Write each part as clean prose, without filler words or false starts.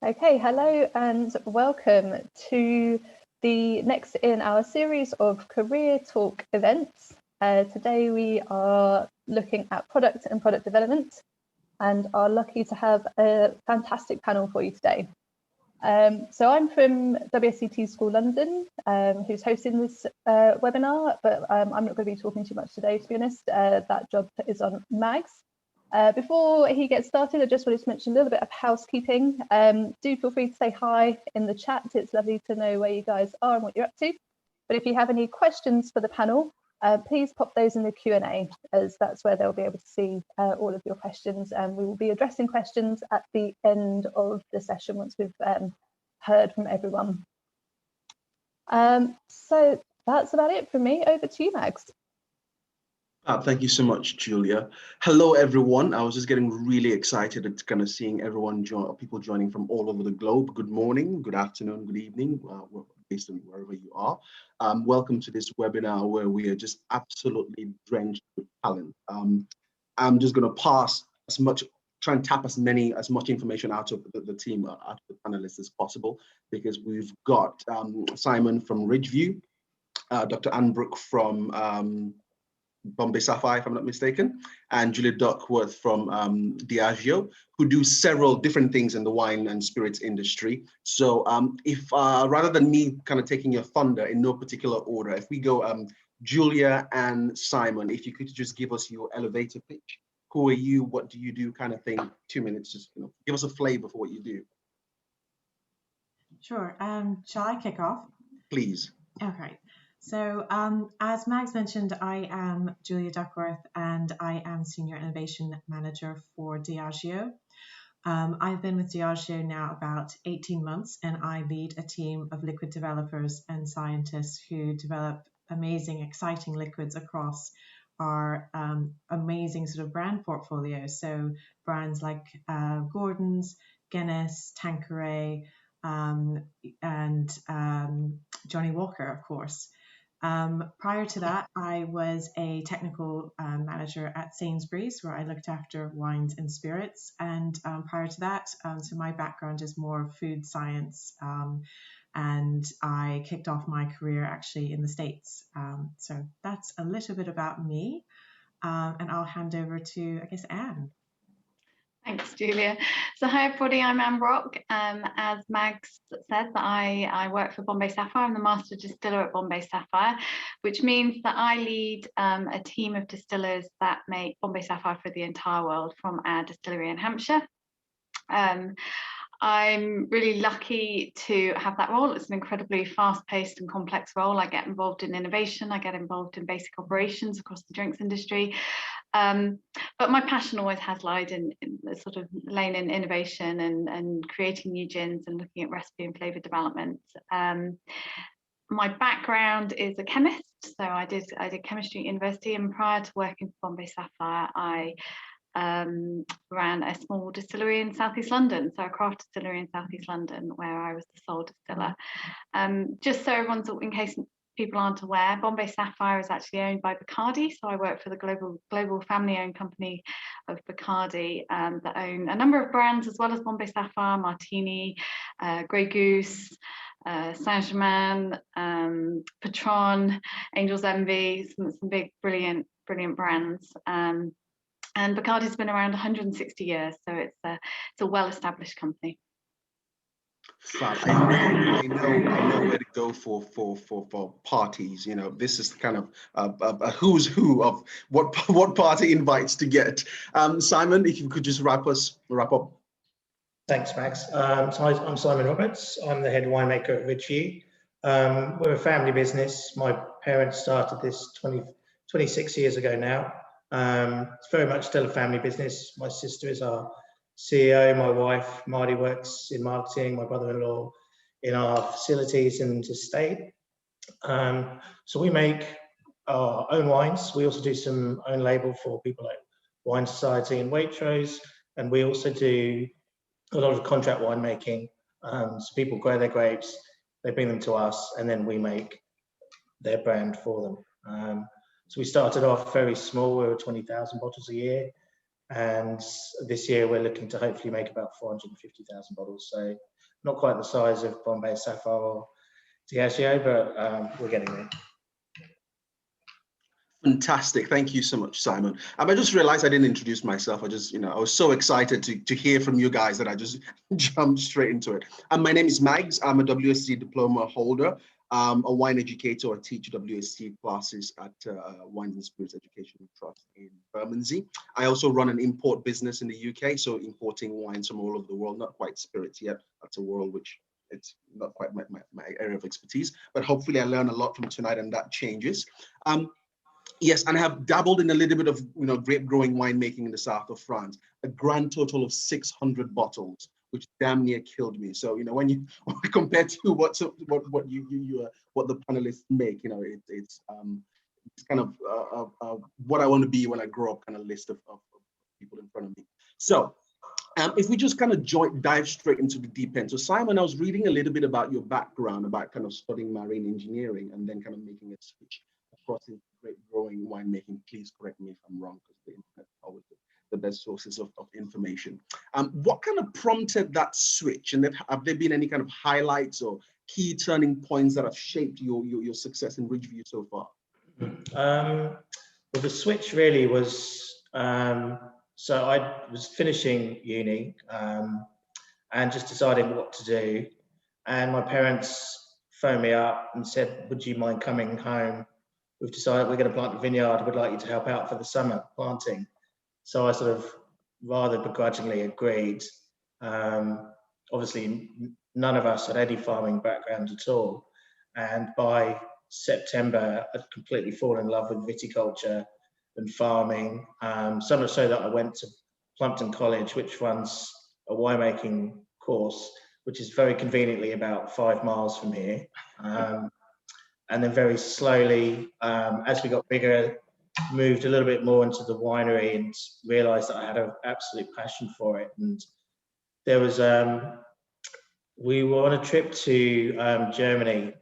Okay, hello and welcome to the next in our series of Career Talk events. Today we are looking at product and product development and are lucky to have a fantastic panel for you today. So I'm from WSET School London, who's hosting this webinar, but I'm not going to be talking too much today, to be honest. That job is on Mags. Before he gets started, I just wanted to mention a little bit of housekeeping. Do feel free to say hi in the chat. It's lovely to know where you guys are and what you're up to. But if you have any questions for the panel, please pop those in the Q&A, as that's where they'll be able to see all of your questions. And we will be addressing questions at the end of the session once we've heard from everyone. So that's about it from me. Over to you, Mags. Thank you so much, Julia. Hello, everyone. I was just getting really excited at kind of seeing everyone people joining from all over the globe. Good morning, good afternoon, good evening, based on wherever you are. Welcome to this webinar where we are just absolutely drenched with talent. I'm just going to try and tap as much information out of the team, out of the panelists as possible, because we've got Simon from Ridgeview, Dr. Anne Brooke from Bombay Sapphire, if I'm not mistaken, and Julia Duckworth from Diageo, who do several different things in the wine and spirits industry. So if rather than me kind of taking your thunder in no particular order, if we go Julia and Simon, if you could just give us your elevator pitch. Who are you? What do you do? Kind of thing. 2 minutes, just give us a flavor for what you do. Sure. Shall I kick off? Please. Okay. So as Mags mentioned, I am Julia Duckworth and I am Senior Innovation Manager for Diageo. I've been with Diageo now about 18 months and I lead a team of liquid developers and scientists who develop amazing, exciting liquids across our amazing sort of brand portfolio. So brands like Gordon's, Guinness, Tanqueray, and Johnny Walker, of course. Prior to that, I was a technical manager at Sainsbury's, where I looked after wines and spirits. And prior to that, so my background is more food science, and I kicked off my career actually in the States. So that's a little bit about me, and I'll hand over to, I guess, Anne. Thanks, Julia. So hi, everybody. I'm Anne Brock. As Mags said, that I work for Bombay Sapphire. I'm the master distiller at Bombay Sapphire, which means that I lead a team of distillers that make Bombay Sapphire for the entire world from our distillery in Hampshire. I'm really lucky to have that role. It's an incredibly fast-paced and complex role. I get involved in innovation. I get involved in basic operations across the drinks industry. But my passion always has lied in the sort of lane in innovation and creating new gins and looking at recipe and flavour development. My background is a chemist, so I did chemistry at university, and prior to working for Bombay Sapphire, I ran a small distillery in Southeast London, so a craft distillery in Southeast London, where I was the sole distiller. Just so everyone's, in case people aren't aware, Bombay Sapphire is actually owned by Bacardi, so I work for the global family-owned company of Bacardi that own a number of brands as well as Bombay Sapphire, Martini, Grey Goose, Saint-Germain, Patron, Angel's Envy, some big, brilliant brands. And Bacardi's been around 160 years, so it's a well-established company. Fab. I know where to go for parties. You know, this is kind of a who's who of what party invites to get. Simon, if you could just wrap up. Thanks, Max. So I'm Simon Roberts. I'm the head winemaker at Ridgeview. We're a family business. My parents started this 26 years ago now. It's very much still a family business. My sister is our CEO. My wife, Marty, works in marketing. My brother-in-law in our facilities and estate. So we make our own wines. We also do some own label for people like Wine Society and Waitrose. And we also do a lot of contract winemaking. So people grow their grapes, they bring them to us, and then we make their brand for them. So we started off very small. We were 20,000 bottles a year. And this year we're looking to hopefully make about 450,000 bottles. So not quite the size of Bombay, Sapphire or Diageo, but we're getting there. Fantastic. Thank you so much, Simon. I just realized I didn't introduce myself. I was so excited to hear from you guys that I just jumped straight into it. My name is Mags. I'm a WSET diploma holder, a wine educator. I teach WSET classes at Wines and Spirits Education Trust in Bermondsey. I also run an import business in the UK, so importing wines from all over the world, not quite spirits yet. That's a world which it's not quite my area of expertise, but hopefully I learn a lot from tonight and that changes. Yes, and I have dabbled in a little bit of grape growing winemaking in the south of France, a grand total of 600 bottles, which damn near killed me. So when you compare to what the panelists make, it's kind of what I want to be when I grow up, kind of list of people in front of me. So if we just kind of dive straight into the deep end. So Simon, I was reading a little bit about your background, about kind of studying marine engineering and then kind of making a switch across into grape growing, winemaking. Please correct me if I'm wrong, because the internet is always the best sources of information. What kind of prompted that switch? And have there been any kind of highlights or key turning points that have shaped your success in Ridgeview so far? Well, the switch really was, so I was finishing uni and just deciding what to do. And my parents phoned me up and said, would you mind coming home? We've decided we're going to plant a vineyard. We'd like you to help out for the summer planting. So I sort of rather begrudgingly agreed. Obviously, none of us had any farming background at all. And by September, I'd completely fallen in love with viticulture and farming. So much so that I went to Plumpton College, which runs a winemaking course, which is very conveniently about 5 miles from here. And then very slowly, as we got bigger, moved a little bit more into the winery and realized that I had an absolute passion for it. And there was, we were on a trip to Germany,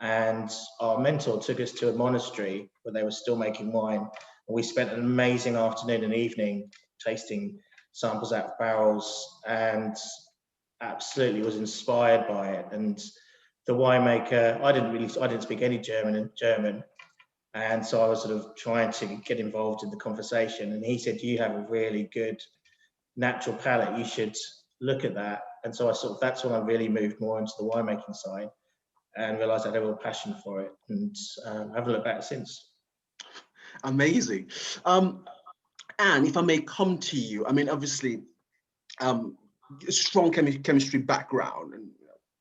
and our mentor took us to a monastery where they were still making wine. And we spent an amazing afternoon and evening tasting samples out of barrels, and absolutely was inspired by it. And the winemaker, I didn't speak any German, and so I was sort of trying to get involved in the conversation. And he said, you have a really good natural palate, you should look at that. And so that's when I really moved more into the winemaking side and realized I had a real passion for it, and haven't looked back since. Amazing. And if I may come to you, I mean, obviously, strong chemistry background and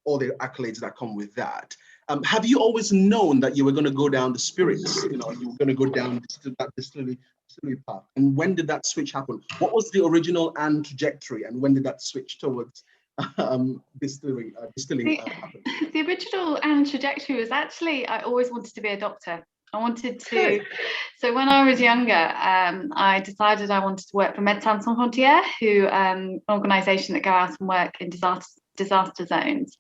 all the accolades that come with that. Have you always known that you were going to go down the spirits, you were going to go down that distillery path? And when did that switch happen? What was the original and trajectory, and when did that switch towards distilling happen? The original and trajectory was actually, I always wanted to be a doctor. I wanted to, so when I was younger, I decided I wanted to work for Médecins Sans Frontières, who an organisation that go out and work in disaster zones.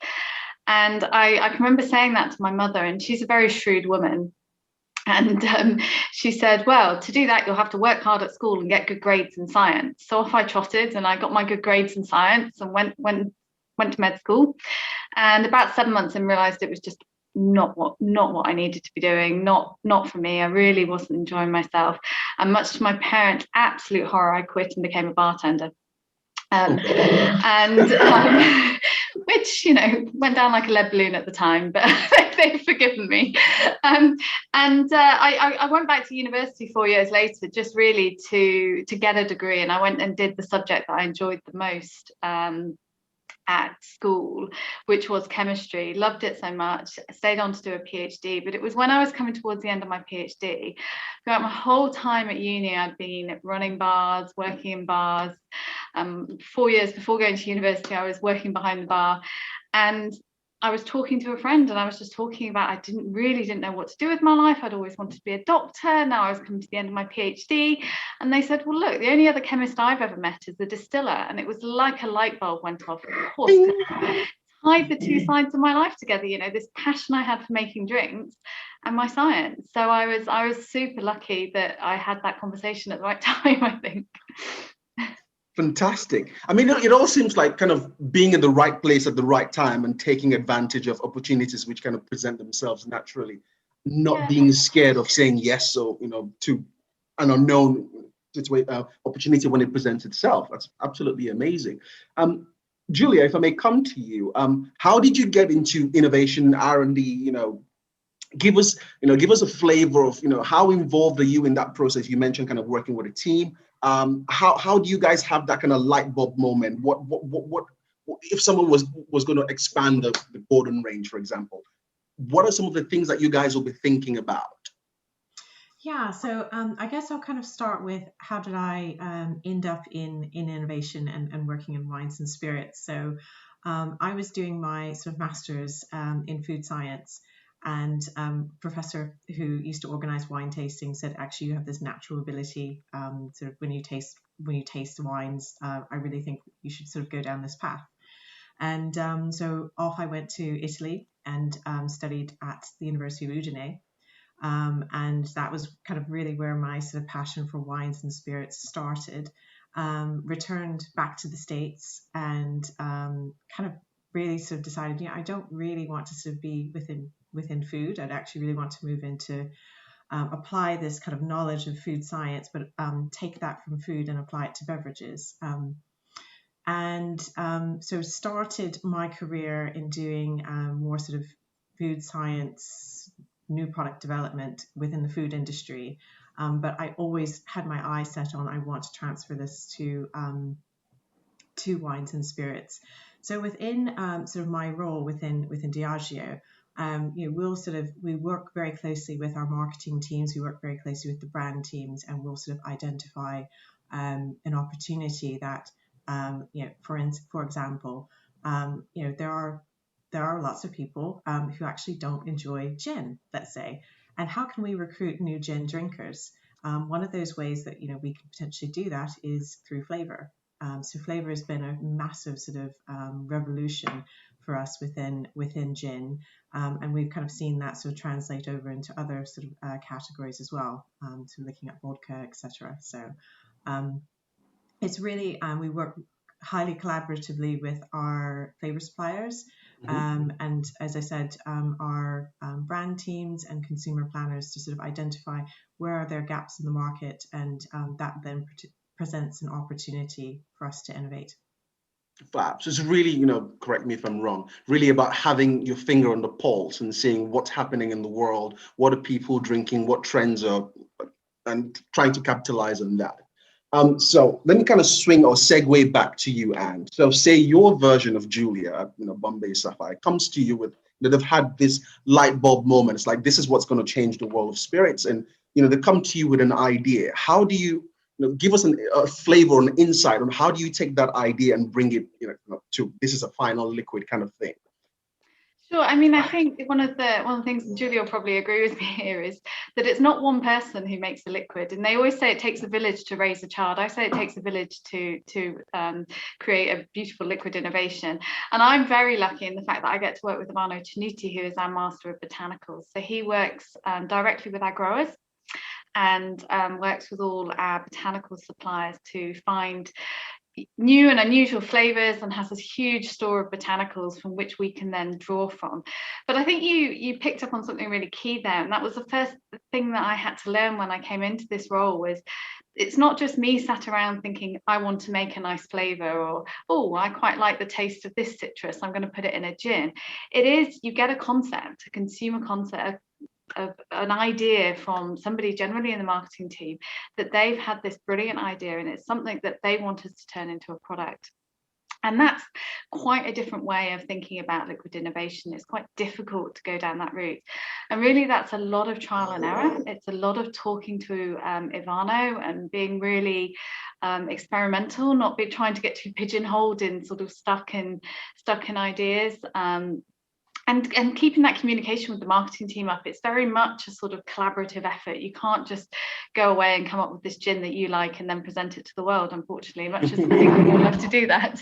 And I can remember saying that to my mother, and she's a very shrewd woman. And she said, well, to do that, you'll have to work hard at school and get good grades in science. So off I trotted, and I got my good grades in science and went to med school. And about 7 months in, realised it was just not what I needed to be doing, not for me. I really wasn't enjoying myself. And much to my parents' absolute horror, I quit and became a bartender. Which, went down like a lead balloon at the time, but they've forgiven me. I went back to university 4 years later, just really to get a degree. And I went and did the subject that I enjoyed the most at school, which was chemistry. Loved it so much. I stayed on to do a PhD, but it was when I was coming towards the end of my PhD. Throughout my whole time at uni, I'd been running bars, working in bars. 4 years before going to university, I was working behind the bar, and I was talking to a friend, and I was just talking about I didn't know what to do with my life. I'd always wanted to be a doctor. Now I was coming to the end of my PhD, and they said, well, look, the only other chemist I've ever met is the distiller. And it was like a light bulb went off. Of course, tied the two sides of my life together, this passion I had for making drinks and my science. So I was super lucky that I had that conversation at the right time, I think. Fantastic. I mean, it all seems like kind of being in the right place at the right time and taking advantage of opportunities which kind of present themselves naturally, not being scared of saying yes, so, to an unknown opportunity when it presents itself. That's absolutely amazing. Julia, if I may come to you, how did you get into innovation, R&D? Give us a flavor of, how involved are you in that process? You mentioned kind of working with a team. How do you guys have that kind of light bulb moment? What if someone was going to expand the Gordon range, for example? What are some of the things that you guys will be thinking about? Yeah, so I guess I'll kind of start with how did I end up in innovation and working in wines and spirits. So I was doing my sort of master's in food science, and professor who used to organize wine tasting said, actually, you have this natural ability sort of when you taste wines, I really think you should sort of go down this path. And so off I went to Italy and studied at the University of Udine. And that was kind of really where my sort of passion for wines and spirits started. Returned back to the States and kind of really sort of decided, I don't really want to sort of be within food. I'd actually really want to move into apply this kind of knowledge of food science, but take that from food and apply it to beverages. So started my career in doing more sort of food science, new product development within the food industry. But I always had my eye set on, I want to transfer this to wines and spirits. So within sort of my role within Diageo, we work very closely with our marketing teams, we work very closely with the brand teams, and we'll sort of identify an opportunity that, for example, there are lots of people who actually don't enjoy gin, let's say, and how can we recruit new gin drinkers? One of those ways that we can potentially do that is through flavor. So flavor has been a massive sort of revolution for us within gin, and we've kind of seen that sort of translate over into other sort of categories as well. So looking at vodka, etc. So it's really we work highly collaboratively with our flavor suppliers, and as I said, our brand teams and consumer planners to sort of identify where are there gaps in the market, and that then presents an opportunity for us to innovate. Fab. So it's really, correct me if I'm wrong, really about having your finger on the pulse and seeing what's happening in the world, what are people drinking, what trends are, and trying to capitalize on that. So let me kind of swing or segue back to you, Anne. So say your version of Julia, Bombay Sapphire, comes to you with, they've had this light bulb moment. It's like, this is what's going to change the world of spirits. And, they come to you with an idea. How do you, give us a flavor, an insight on how do you take that idea and bring it, to this is a final liquid kind of thing? Sure. I mean, I think one of the things, and Julia will probably agree with me here, is that it's not one person who makes a liquid. And they always say it takes a village to raise a child. I say it takes a village to create a beautiful liquid innovation. And I'm very lucky in the fact that I get to work with Ivano Tenuti, who is our master of botanicals. So he works directly with our growers and works with all our botanical suppliers to find new and unusual flavors, and has this huge store of botanicals from which we can then draw from. But I think you picked up on something really key there, and that was the first thing that I had to learn when I came into this role, was it's not just me sat around thinking I want to make a nice flavor, or oh, I quite like the taste of this citrus, I'm going to put it in a gin. It is, you get a concept, a consumer concept, of an idea from somebody generally in the marketing team, that they've had this brilliant idea and it's something that they want us to turn into a product. And that's quite a different way of thinking about liquid innovation. It's quite difficult to go down that route. And really, that's a lot of trial and error. It's a lot of talking to Ivano and being really experimental, not be trying to get too pigeonholed in sort of stuck in ideas. And keeping that communication with the marketing team up. It's very much a sort of collaborative effort. You can't just go away and come up with this gin that you like and then present it to the world, unfortunately, much as I think we would love to do that.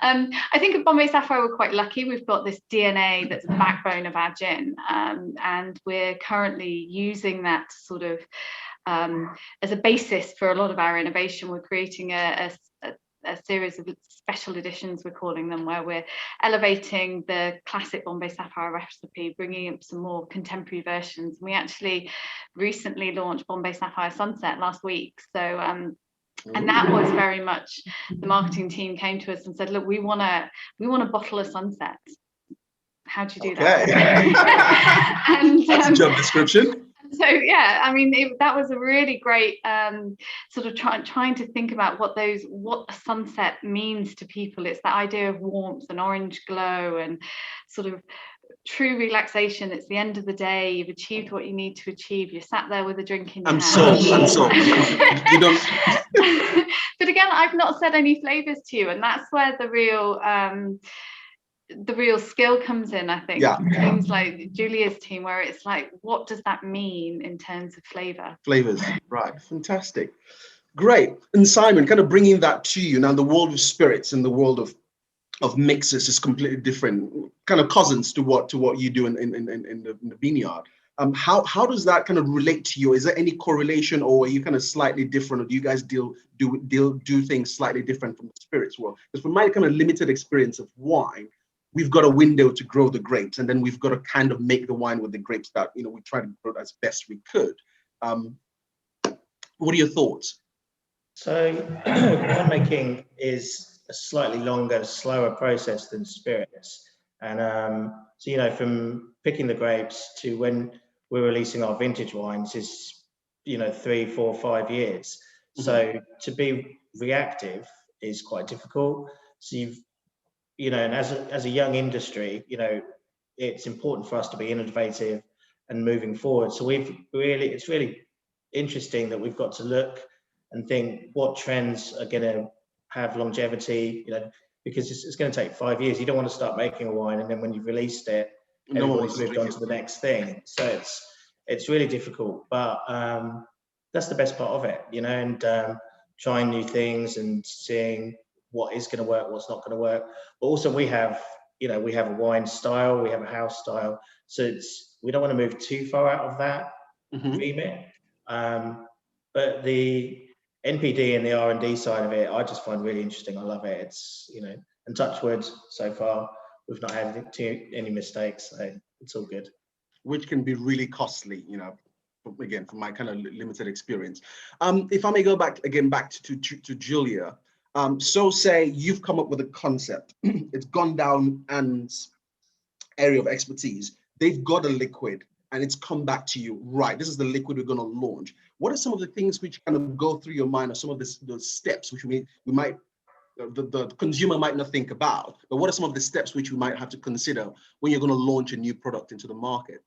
I think at Bombay Sapphire, we're quite lucky. We've got this DNA that's the backbone of our gin, and we're currently using that sort of as a basis for a lot of our innovation. We're creating a a series of special editions, we're calling them, where we're elevating the classic Bombay Sapphire recipe, bringing in some more contemporary versions. We actually recently launched Bombay Sapphire Sunset last week. So and that was very much, the marketing team came to us and said, look, we want to bottle a sunset. How do you do that? And that's a job description. So yeah, I mean, that was a really great sort of trying to think about what a sunset means to people. It's that idea of warmth and orange glow and sort of true relaxation. It's the end of the day. You've achieved what you need to achieve. You're sat there with a drink in your hand. I'm sold. You don't. But again, I've not said any flavors to you, and that's where the real skill comes in, I think. Things like Julia's team, where it's like, what does that mean in terms of flavors, right? Fantastic, great. And Simon, kind of bringing that to you now, the world of spirits and the world of mixers is completely different, kind of cousins to what you do in the vineyard. How does that kind of relate to you? Is there any correlation, or are you kind of slightly different, or do you guys do things slightly different from the spirits world? Because from my kind of limited experience of wine, we've got a window to grow the grapes, and then we've got to kind of make the wine with the grapes that, we try to grow as best we could. What are your thoughts? So winemaking is a slightly longer, slower process than spirits. And so, from picking the grapes to when we're releasing our vintage wines is, 3, 4, 5 years. Mm-hmm. So to be reactive is quite difficult. So and as a young industry, it's important for us to be innovative and moving forward. So it's really interesting that we've got to look and think what trends are going to have longevity, because it's going to take 5 years. You don't want to start making a wine and then when you've released it, everybody's moved on to the next thing. So it's really difficult, but that's the best part of it, and trying new things and seeing what is going to work, what's not going to work. But also we have a wine style, we have a house style. So we don't want to move too far out of that remit. But the NPD and the R&D side of it, I just find really interesting. I love it. It's, and touch wood, so far, we've not had any mistakes. So it's all good. Which can be really costly, again, from my kind of limited experience. If I may go back to Julia. So say you've come up with a concept, it's gone down Anne's area of expertise, they've got a liquid and it's come back to you, right, this is the liquid we're going to launch. What are some of the things which kind of go through your mind, or some of the steps which the consumer might not think about, but what are some of the steps which you might have to consider when you're going to launch a new product into the market?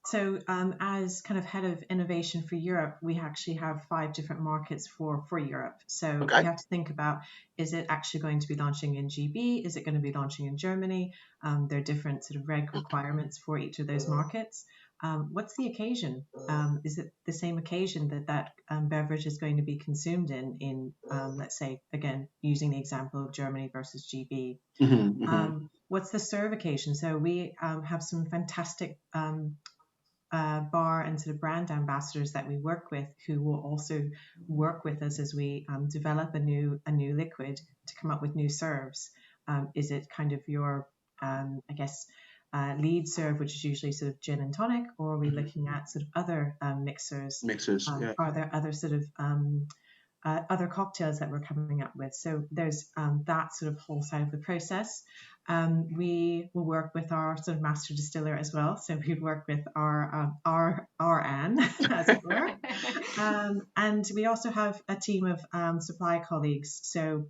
So as kind of head of innovation for Europe, we actually have 5 different markets for Europe. So we have to think about, is it actually going to be launching in GB? Is it going to be launching in Germany? There are different sort of reg requirements for each of those markets. What's the occasion? Is it the same occasion that beverage is going to be consumed in let's say, again, using the example of Germany versus GB? What's the serve occasion? So we have some fantastic bar and sort of brand ambassadors that we work with, who will also work with us as we develop a new liquid to come up with new serves. Is it kind of your lead serve, which is usually sort of gin and tonic, or are we looking at sort of other mixers? Yeah. Are there other sort of other cocktails that we're coming up with? So there's that sort of whole side of the process. We will work with our sort of master distiller as well. So we work with our Anne, as it were. And we also have a team of supply colleagues. So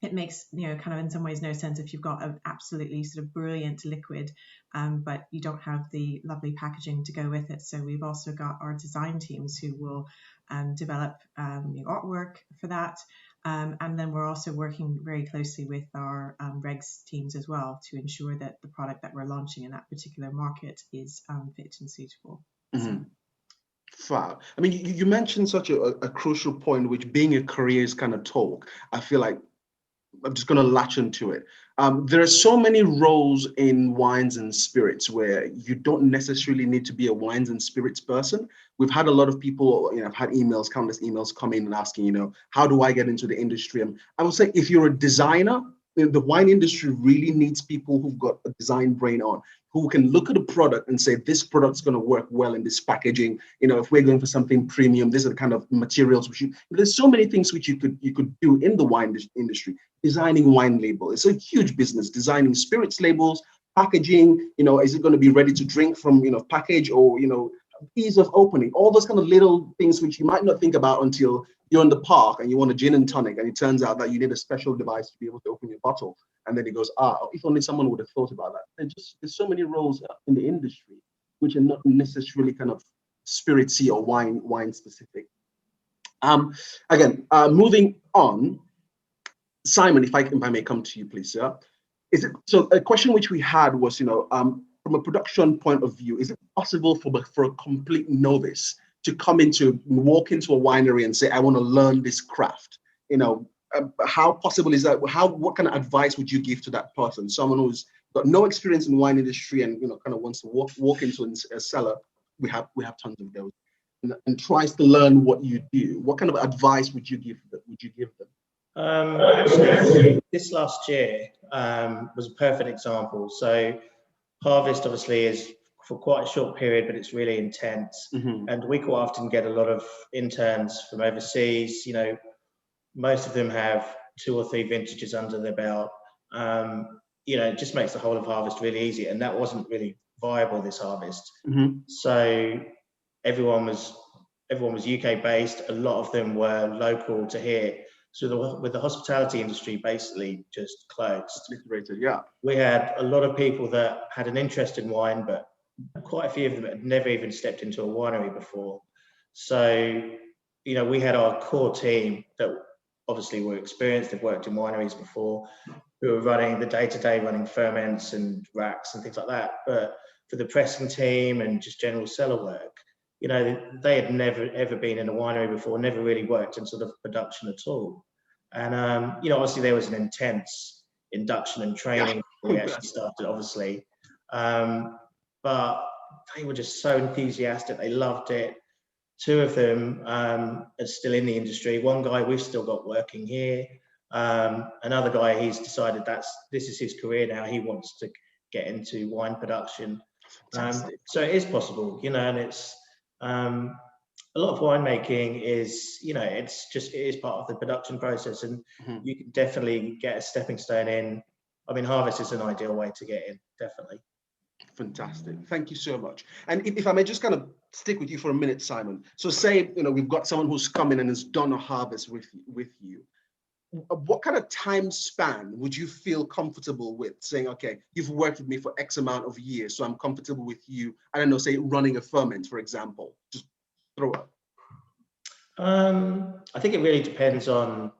it makes, kind of in some ways no sense if you've got an absolutely sort of brilliant liquid, but you don't have the lovely packaging to go with it. So we've also got our design teams who will develop new artwork for that. And then we're also working very closely with our regs teams as well to ensure that the product that we're launching in that particular market is fit and suitable. Wow. I mean, you mentioned such a crucial point, which being a careers kind of talk, I feel like I'm just going to latch into it. There are so many roles in wines and spirits where you don't necessarily need to be a wines and spirits person. We've had a lot of people, I've had emails, countless emails come in and asking, how do I get into the industry? And I would say if you're a designer, the wine industry really needs people who've got a design brain on, who can look at a product and say, this product's going to work well in this packaging. If we're going for something premium, these are the kind of materials there's so many things which you could do in the wine industry. Designing wine label, it's a huge business. Designing spirits labels, packaging, is it going to be ready to drink from, package, or, ease of opening, all those kind of little things which you might not think about until you're in the park and you want a gin and tonic, and it turns out that you need a special device to be able to open your bottle. And then it goes, if only someone would have thought about that. There's so many roles in the industry which are not necessarily kind of spiritsy or wine specific. Again, moving on, Simon, if I may come to you, please, sir. So a question which we had was, from a production point of view, is it possible for a complete novice to walk into a winery and say, I want to learn this craft? How possible is that? What kind of advice would you give to that person? Someone who's got no experience in the wine industry and kind of wants to walk into a cellar. We have tons of those, and tries to learn what you do. What kind of advice would you give them? Actually, this last year was a perfect example. So harvest obviously is for quite a short period, but it's really intense. Mm-hmm. And we quite often get a lot of interns from overseas. Most of them have 2 or 3 vintages under their belt. It just makes the whole of harvest really easy. And that wasn't really viable this harvest. Mm-hmm. So everyone was UK based. A lot of them were local to here. So with the hospitality industry basically just closed. Liquidated, yeah. We had a lot of people that had an interest in wine, but quite a few of them had never even stepped into a winery before. So, we had our core team that obviously were experienced, they've worked in wineries before, who were running the day-to-day, running ferments and racks and things like that. But for the pressing team and just general cellar work, they had never ever been in a winery before, never really worked in sort of production at all. And obviously there was an intense induction and training before we actually started, obviously. But they were just so enthusiastic, they loved it. 2 of them are still in the industry. One guy we've still got working here. Another guy, he's decided this is his career now. He wants to get into wine production. So it is possible, and it's a lot of winemaking is, it is part of the production process, and mm-hmm. you can definitely get a stepping stone in. I mean, harvest is an ideal way to get in, definitely. Fantastic. Thank you so much. And if I may just kind of stick with you for a minute, Simon. So say, we've got someone who's come in and has done a harvest with you. What kind of time span would you feel comfortable with saying, okay, you've worked with me for X amount of years, so I'm comfortable with you, I don't know, say running a ferment, for example, just throw up. I think it really depends on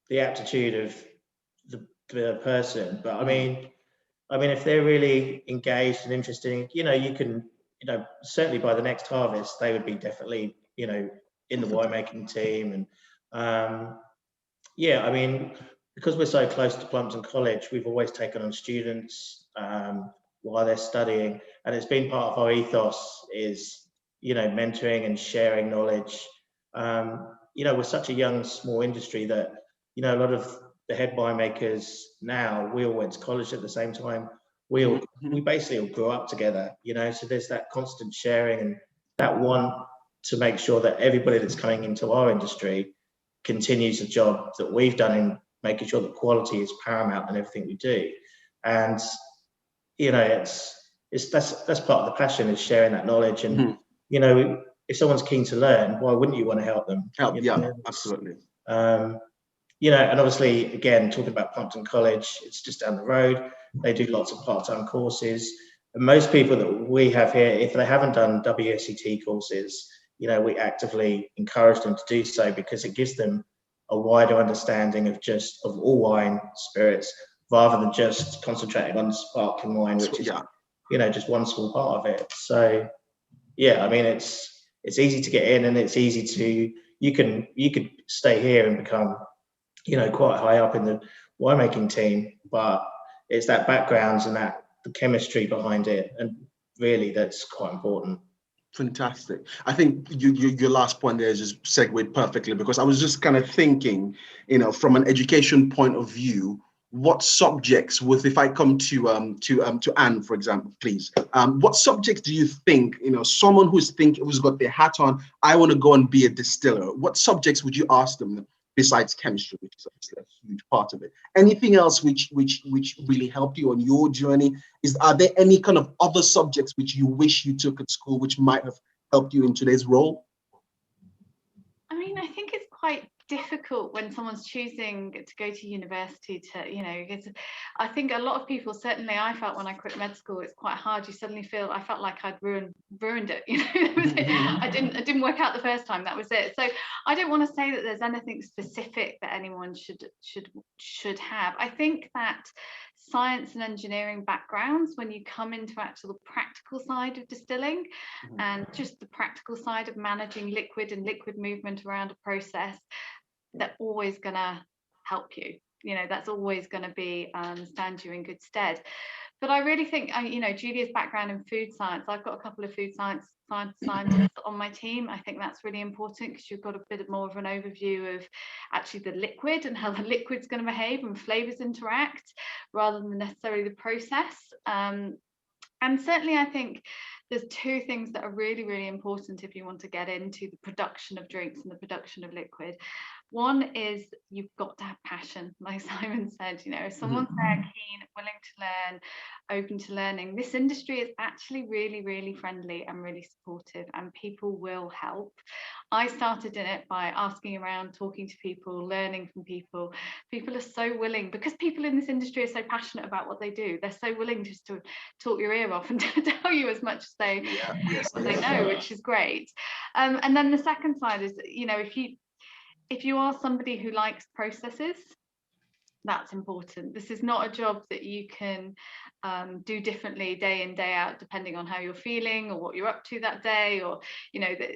the aptitude of the person. But I mean, if they're really engaged and interested, you can, certainly by the next harvest, they would be definitely, in the winemaking team. And because we're so close to Plumpton College, we've always taken on students while they're studying. And it's been part of our ethos is, mentoring and sharing knowledge. We're such a young, small industry that, a lot of the head winemakers now, we all went to college at the same time. We basically all grew up together, so there's that constant sharing and that want to make sure that everybody that's coming into our industry continues the job that we've done in making sure that quality is paramount in everything we do. And, that's part of the passion, is sharing that knowledge. And, if someone's keen to learn, why wouldn't you want to help them? Absolutely. And obviously, again, talking about Plumpton College, it's just down the road. They do lots of part-time courses. And most people that we have here, if they haven't done WSET courses, we actively encourage them to do so, because it gives them a wider understanding of all wine, spirits, rather than just concentrating on sparkling wine, which is, just one small part of it. So, it's easy to get in, and it's easy to, you could stay here and become, quite high up in the winemaking team, but it's that background and that the chemistry behind it, and really that's quite important. Fantastic. I think your last point there just segued perfectly, because I was just kind of thinking, from an education point of view, what subjects if I come to Anne, for example, please, what subjects do you think, someone who's got their hat on, I want to go and be a distiller, what subjects would you ask them besides chemistry, which is obviously a huge part of it? Anything else which really helped you on your journey? Are there any kind of other subjects which you wish you took at school which might have helped you in today's role? I mean, I think it's quite difficult when someone's choosing to go to university to, I think a lot of people, certainly I felt when I quit med school, it's quite hard. You suddenly feel, I felt like I'd ruined it, I didn't work out the first time, that was it. So I don't want to say that there's anything specific that anyone should have. I think that science and engineering backgrounds, when you come into actual practical side of distilling and just the practical side of managing liquid and liquid movement around a process, they're always going to help you. That's always going to be stand you in good stead. But I really think, Julia's background in food science, I've got a couple of food scientists on my team. I think that's really important because you've got a bit more of an overview of actually the liquid and how the liquid's going to behave and flavors interact rather than necessarily the process. And certainly I think there's two things that are really, really important if you want to get into the production of drinks and the production of liquid. One is you've got to have passion, like Simon said. If someone's there keen, willing to learn, open to learning, this industry is actually really, really friendly and really supportive, and people will help. I started in it by asking around, talking to people, learning from people. People are so willing, because people in this industry are so passionate about what they do. They're so willing just to talk your ear off and to tell you as much as they know, which is great. And then the second side is, if you are somebody who likes processes, that's important. This is not a job that you can do differently day in, day out, depending on how you're feeling or what you're up to that day, or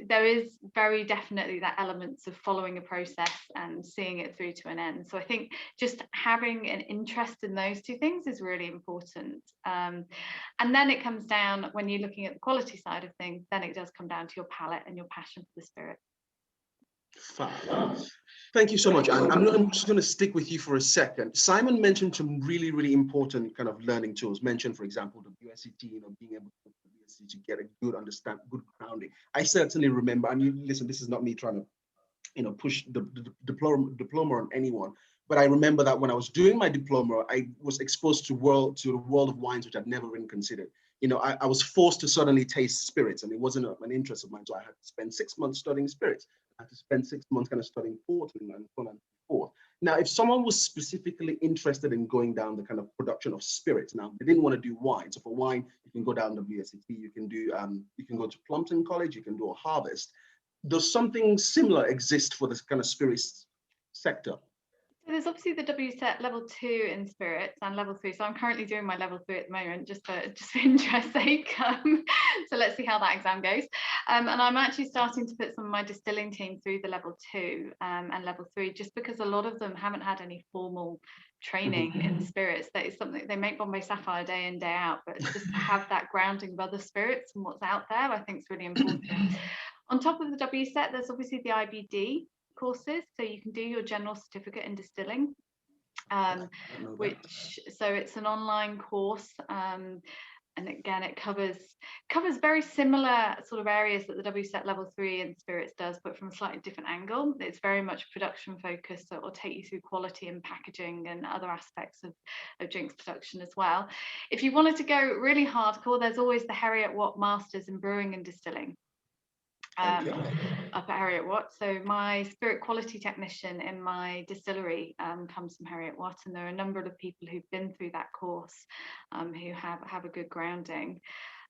there is very definitely that elements of following a process and seeing it through to an end. So I think just having an interest in those two things is really important. And then it comes down, when you're looking at the quality side of things, then it does come down to your palate and your passion for the spirit. Thank you so much, Anne. I'm just going to stick with you for a second. Simon mentioned some really, really important kind of learning tools. Mentioned, for example, the WSET, being able to get a good grounding. I certainly remember, and listen, this is not me trying to, push the diploma on anyone, but I remember that when I was doing my diploma, I was exposed to the world of wines, which I'd never even considered. I was forced to suddenly taste spirits, and it wasn't an interest of mine, so I had to spend 6 months studying spirits. I had to spend 6 months kind of studying port and so on and so forth. Now, if someone was specifically interested in going down the kind of production of spirits, now they didn't want to do wine. So for wine, you can go down the WSET, you can go to Plumpton College, you can do a harvest. Does something similar exist for this kind of spirits sector? So there's obviously the WSET level 2 in spirits and level 3. So I'm currently doing my level 3 at the moment, just for interest sake. So let's see how that exam goes. And I'm actually starting to put some of my distilling team through the level 2 and level 3, just because a lot of them haven't had any formal training in spirits. That is something they make Bombay Sapphire day in, day out, but just to have that grounding of other spirits and what's out there, I think is really important. On top of the WSET, there's obviously the IBD courses, so you can do your general certificate in distilling, so it's an online course, and again it covers very similar sort of areas that the WSET level 3 in spirits does, but from a slightly different angle. It's very much production focused, so it will take you through quality and packaging and other aspects of drinks production as well. If you wanted to go really hardcore, there's always the Heriot Watt Masters in Brewing and Distilling. Up at Heriot Watt. So my spirit quality technician in my distillery comes from Heriot Watt, and there are a number of people who've been through that course who have a good grounding.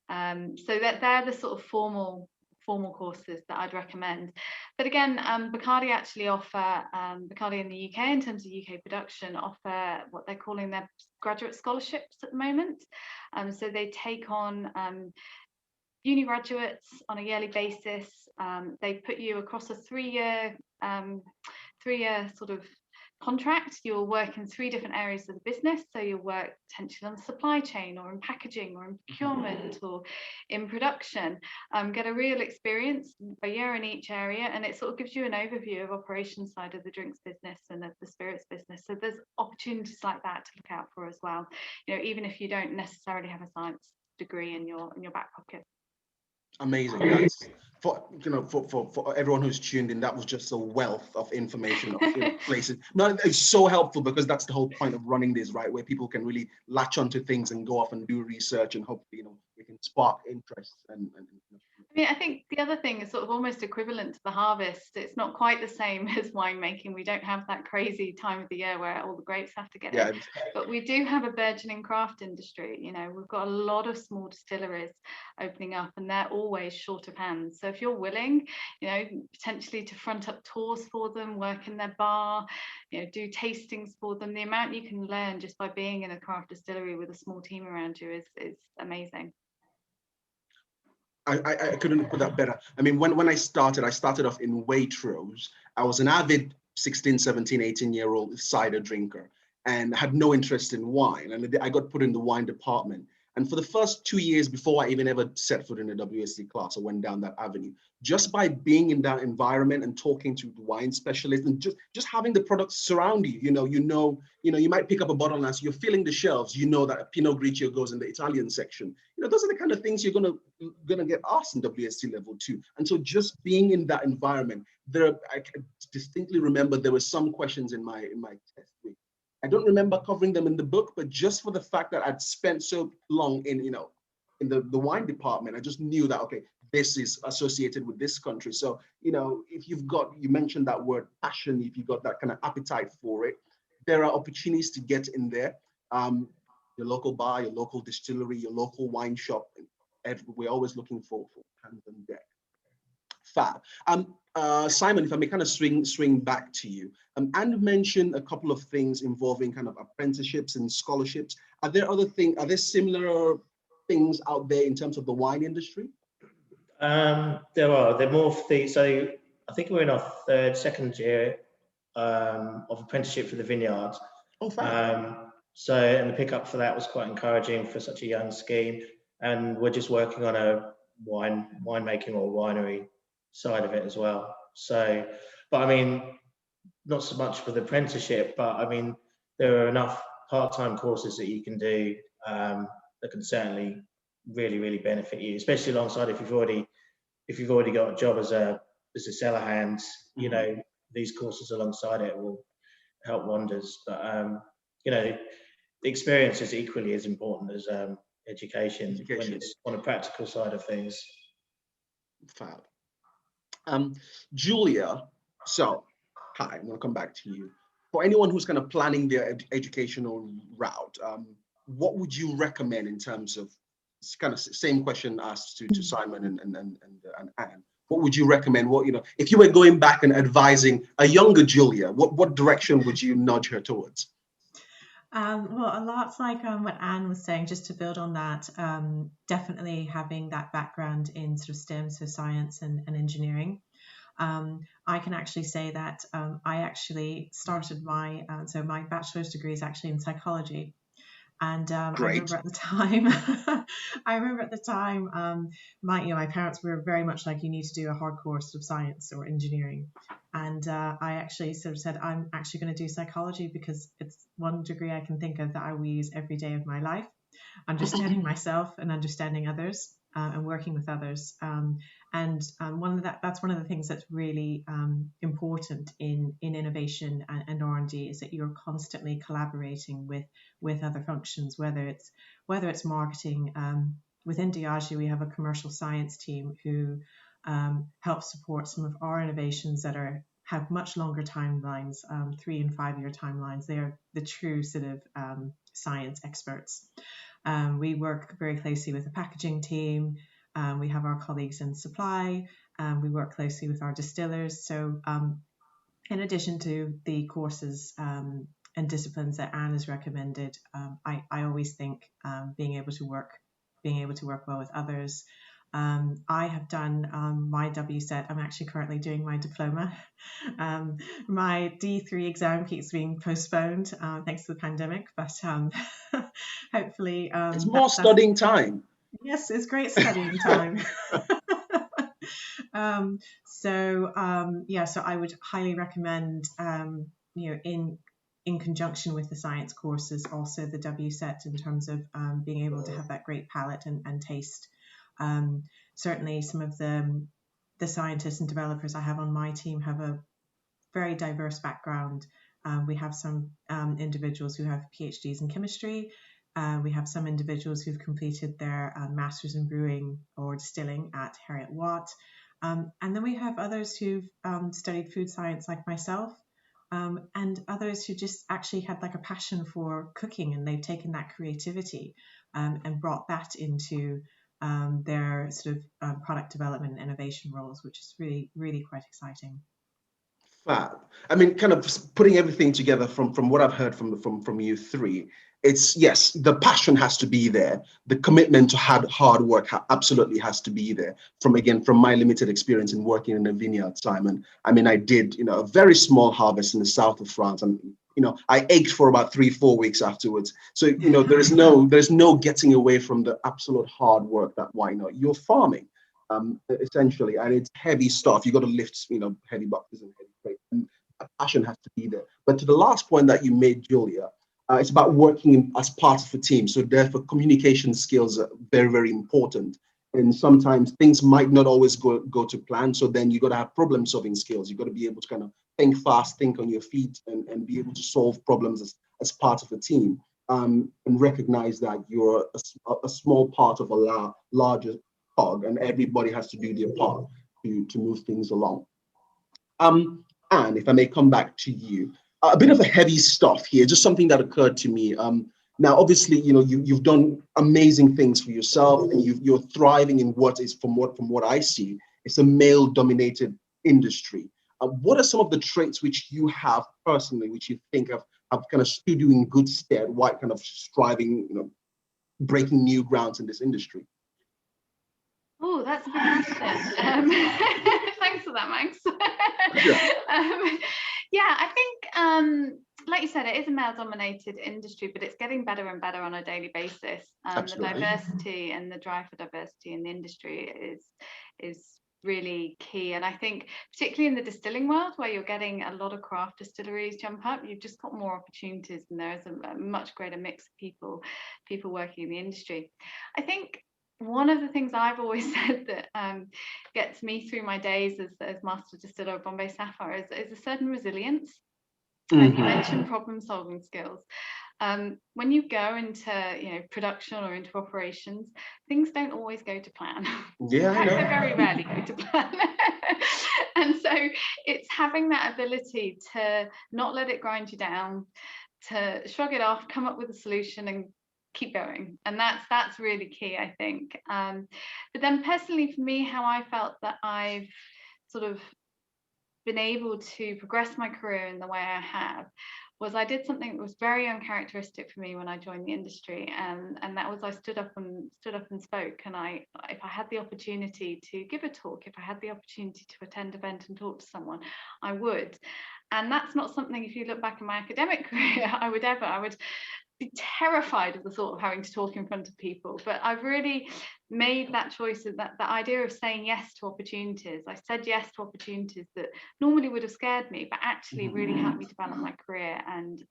So that they're the sort of formal courses that I'd recommend. But again, Bacardi actually offer, Bacardi in the UK in terms of UK production offer what they're calling their graduate scholarships at the moment. So they take on uni graduates on a yearly basis. They put you across a three-year sort of contract, you'll work in 3 different areas of the business. So you'll work potentially on the supply chain, or in packaging, or in procurement, or in production. Get a real experience, a year in each area, and it sort of gives you an overview of operations side of the drinks business and of the spirits business. So there's opportunities like that to look out for as well. You know, even if you don't necessarily have a science degree in your back pocket. Amazing. That's for everyone who's tuned in, that was just a wealth of information of places. No, it's so helpful, because that's the whole point of running this, right? Where people can really latch onto things and go off and do research, and hopefully, it can spark interest and I mean, I think the other thing is sort of almost equivalent to the harvest. It's not quite the same as winemaking. We don't have that crazy time of the year where all the grapes have to get in. But we do have a burgeoning craft industry. You know, we've got a lot of small distilleries opening up, and they're always short of hands. So if you're willing, potentially to front up tours for them, work in their bar, do tastings for them, the amount you can learn just by being in a craft distillery with a small team around you is amazing. I couldn't put that better. I mean, when I started off in Waitrose. I was an avid 16, 17, 18-year-old cider drinker, and had no interest in wine. And I got put in the wine department. And for the first 2 years before I even ever set foot in a WSET class, I went down that avenue. Just by being in that environment and talking to the wine specialists, and just having the products surround you, you might pick up a bottle, and as you're filling the shelves, you know that a Pinot Grigio goes in the Italian section. Those are the kind of things you're gonna get asked in WSET level 2. And so just being in that environment, I can distinctly remember there were some questions in my test week. I don't remember covering them in the book, but just for the fact that I'd spent so long in the wine department, I just knew that, okay, this is associated with this country. So, if you mentioned that word passion, if you've got that kind of appetite for it, there are opportunities to get in there. Your local bar, your local distillery, your local wine shop, we're always looking for hands on deck. Fab. Simon, if I may kind of swing back to you. Anne mentioned a couple of things involving kind of apprenticeships and scholarships. Are there similar things out there in terms of the wine industry? There are. They're more for so I think we're in our second year of apprenticeship for the vineyards. Oh, fab. And the pickup for that was quite encouraging for such a young scheme. And we're just working on a winemaking or winery side of it as well. So, but I mean, not so much for the apprenticeship, but I mean, there are enough part-time courses that you can do that can certainly really, really benefit you, especially alongside if you've already got a job as a cellar hand. These courses alongside it will help wonders. But the experience is equally as important as education when it's on a practical side of things. Fab. Julia, so hi, I'm going to come back to you. For anyone who's kind of planning their educational route, what would you recommend in terms of, it's kind of same question asked to Simon and Anne. What would you recommend? If you were going back and advising a younger Julia, what direction would you nudge her towards? Well, a lot's like what Anne was saying, just to build on that, definitely having that background in sort of STEM, so science and engineering. I can actually say that I actually started my bachelor's degree is actually in psychology. And I remember at the time, my parents were very much like, you need to do a hard course of science or engineering. And I actually sort of said, I'm actually going to do psychology because it's one degree I can think of that I will use every day of my life, understanding myself and understanding others and working with others. That's one of the things that's really important in innovation and R&D is that you're constantly collaborating with other functions, whether it's marketing. Within Diageo, we have a commercial science team who helps support some of our innovations that have much longer timelines, 3 and 5 year timelines. They are the true sort of science experts. We work very closely with the packaging team. We have our colleagues in supply. We work closely with our distillers. So in addition to the courses and disciplines that Anne has recommended, I always think being able to work well with others, I have done my WSET. I'm actually currently doing my diploma. My D3 exam keeps being postponed thanks to the pandemic, but hopefully it's more studying time. Yes, it's great studying time. So I would highly recommend, in conjunction with the science courses, also the WSET, in terms of being able to have that great palate and taste. Certainly some of the scientists and developers I have on my team have a very diverse background. We have some individuals who have PhDs in chemistry. We have some individuals who've completed their Masters in Brewing or Distilling at Heriot-Watt. And then we have others who've studied food science like myself, and others who just actually had like a passion for cooking, and they've taken that creativity and brought that into their sort of product development and innovation roles, which is really, really quite exciting. Fab. I mean, kind of putting everything together from what I've heard from you three, it's yes, the passion has to be there. The commitment to hard work absolutely has to be there. From my limited experience in working in a vineyard, Simon, I mean, I did, a very small harvest in the south of France, and I ached for about 3-4 weeks afterwards. So there's no getting away from the absolute hard work that you're farming, essentially, and it's heavy stuff. You got to lift, heavy boxes and heavy crates, and a passion has to be there. But to the last point that you made, Julia, it's about working as part of a team. So therefore, communication skills are very, very important. And sometimes things might not always go to plan. So then you got to have problem solving skills. You got to be able to kind of think fast, think on your feet, and be able to solve problems as part of a team, and recognize that you're a small part of a larger cog, and everybody has to do their part to move things along. And if I may come back to you, a bit of a heavy stuff here, just something that occurred to me. Now, obviously, you've done amazing things for yourself, and you're thriving in what is, from what I see, it's a male-dominated industry. What are some of the traits which you have personally, which you think have kind of stood you in good stead, while kind of striving, breaking new grounds in this industry? Oh, that's a big question. Thanks for that, Max. I think, like you said, it is a male-dominated industry, but it's getting better and better on a daily basis. The diversity and the drive for diversity in the industry is really key. And I think particularly in the distilling world, where you're getting a lot of craft distilleries jump up, you've just got more opportunities, and there is a much greater mix of people working in the industry. I think one of the things I've always said that gets me through my days as master distiller of Bombay Sapphire is a certain resilience. You mentioned problem solving skills. When you go into production or into operations, things don't always go to plan. Yeah, I know. They very rarely go to plan. And so it's having that ability to not let it grind you down, to shrug it off, come up with a solution, and keep going. And that's really key, I think. But then personally for me, how I felt that I've sort of been able to progress my career in the way I have was I did something that was very uncharacteristic for me when I joined the industry, and that was I stood up and spoke. And if I had the opportunity to give a talk, if I had the opportunity to attend an event and talk to someone, I would. And that's not something, if you look back in my academic career, I would be terrified of the thought of having to talk in front of people. But I've really made that choice, of that idea of saying yes to opportunities. I said yes to opportunities that normally would have scared me, but actually really helped me develop my career and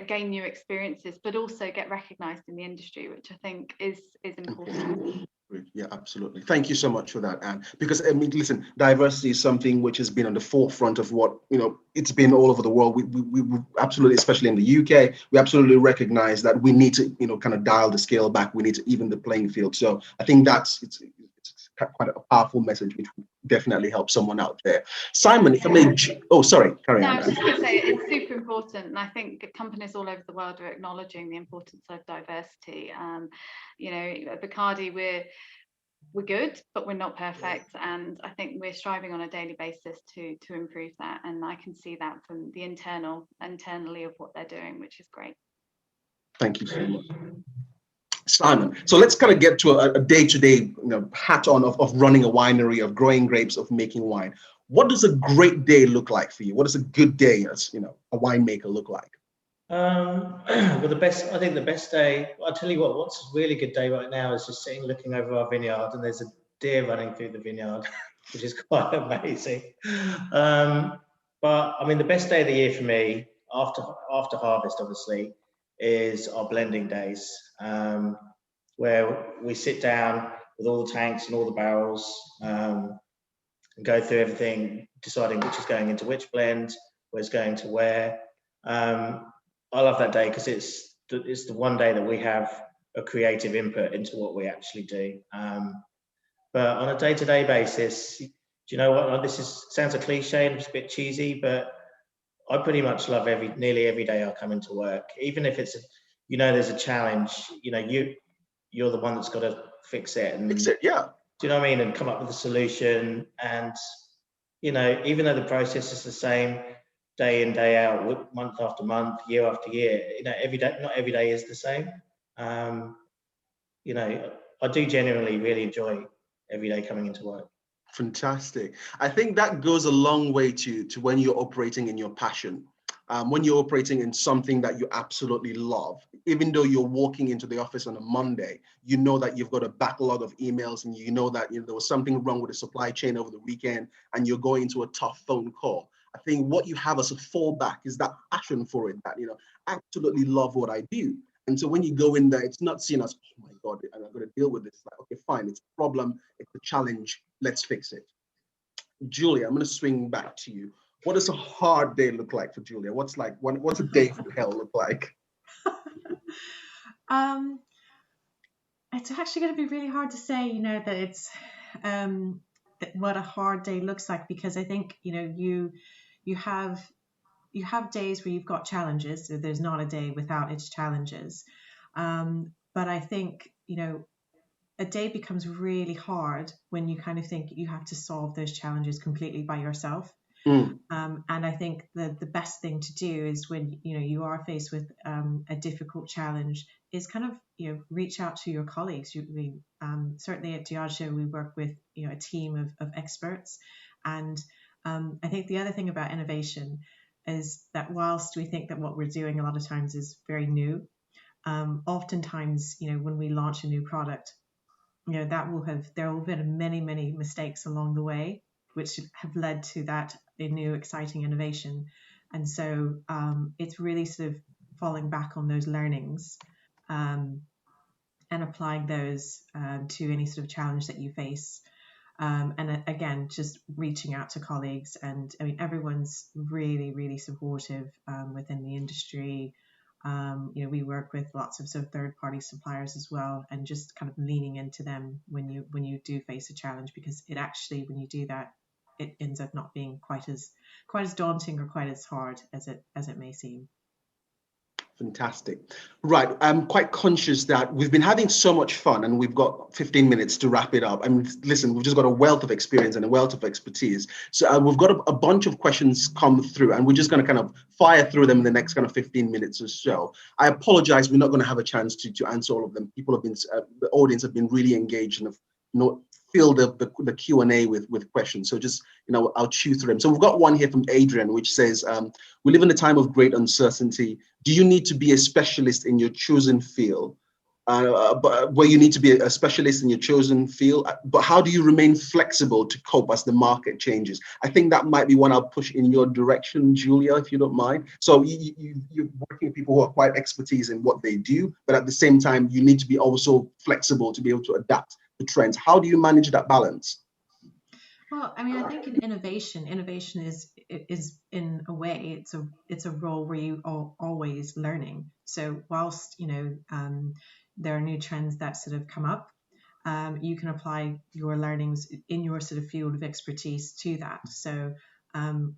gain new experiences, but also get recognized in the industry, which I think is important. Yeah, absolutely. Thank you so much for that, Anne. Because I mean, listen, diversity is something which has been on the forefront of what it's been all over the world. We absolutely, especially in the UK, we absolutely recognize that we need to kind of dial the scale back. We need to even the playing field. So I think it's quite a powerful message, which will definitely help someone out there. Simon, if I may, sorry, carry on. I was just going to say it's super important, and I think companies all over the world are acknowledging the importance of diversity. At Bacardi, we're good, but we're not perfect, and I think we're striving on a daily basis to improve that, and I can see that from the internally of what they're doing, which is great. Thank you so much. Simon, so let's kind of get to a day-to-day, hat on of running a winery, of growing grapes, of making wine. What does a great day look like for you? What does a good day as a winemaker look like? Well, I think the best day, I'll tell you what's a really good day right now is just sitting looking over our vineyard, and there's a deer running through the vineyard, which is quite amazing. But I mean, the best day of the year for me, after harvest, obviously, is our blending days, where we sit down with all the tanks and all the barrels, and go through everything, deciding which is going into which blend, where's going to where. I love that day because it's the one day that we have a creative input into what we actually do. But on a day-to-day basis, do you know what? Sounds a cliche and it's a bit cheesy, but I pretty much love nearly every day I come into work, even if it's there's a challenge. You're the one that's got to fix it and fix it. Yeah. Do you know what I mean? And come up with a solution. And even though the process is the same day in, day out, month after month, year after year, every day, not every day is the same. I do genuinely really enjoy every day coming into work. Fantastic. I think that goes a long way to when you're operating in your passion. When you're operating in something that you absolutely love, even though you're walking into the office on a Monday, you know that you've got a backlog of emails, and you know that there was something wrong with the supply chain over the weekend, and you're going to a tough phone call. I think what you have as a fallback is that passion for it, that I absolutely love what I do. And so when you go in there, it's not seen as, oh my God, I'm going to deal with this. Like, okay, fine, it's a problem, it's a challenge, let's fix it. Julia, I'm going to swing back to you. What does a hard day look like for Julia? What's a day from hell look like? It's actually going to be really hard to say, that it's what a hard day looks like, because I think you have days where you've got challenges. So there's not a day without its challenges, but I think a day becomes really hard when you kind of think you have to solve those challenges completely by yourself. And I think the best thing to do is when you are faced with a difficult challenge is kind of reach out to your colleagues. Certainly at Diageo we work with a team of experts, and I think the other thing about innovation is that whilst we think that what we're doing a lot of times is very new, oftentimes when we launch a new product, there will have been many mistakes along the way which have led to that a new exciting innovation. And so it's really sort of falling back on those learnings and applying those to any sort of challenge that you face. And again, just reaching out to colleagues. And I mean, everyone's really supportive within the industry. We work with lots of sort of third-party suppliers as well, and just kind of leaning into them when you do face a challenge, because it actually, when you do that, it ends up not being quite as daunting or quite as hard as it may seem. Fantastic. Right. I'm quite conscious that we've been having so much fun, and we've got 15 minutes to wrap it up. And listen, we've just got a wealth of experience and a wealth of expertise. So we've got a bunch of questions come through, and we're just going to kind of fire through them in the next kind of 15 minutes or so. I apologize, we're not going to have a chance to answer all of them. People have been, the audience have been really engaged and have filled up the Q&A with questions. So just, I'll chew through them. So we've got one here from Adrian, which says, we live in a time of great uncertainty. Do you need to be a specialist in your chosen field? Where you need to be a specialist in your chosen field, but how do you remain flexible to cope as the market changes? I think that might be one I'll push in your direction, Julia, if you don't mind. So you're working with people who are quite expertise in what they do, but at the same time, you need to be also flexible to be able to adapt to trends. How do you manage that balance? Well, I mean, I think in innovation is in a way, it's a role where you are always learning. So whilst there are new trends that sort of come up, you can apply your learnings in your sort of field of expertise to that. So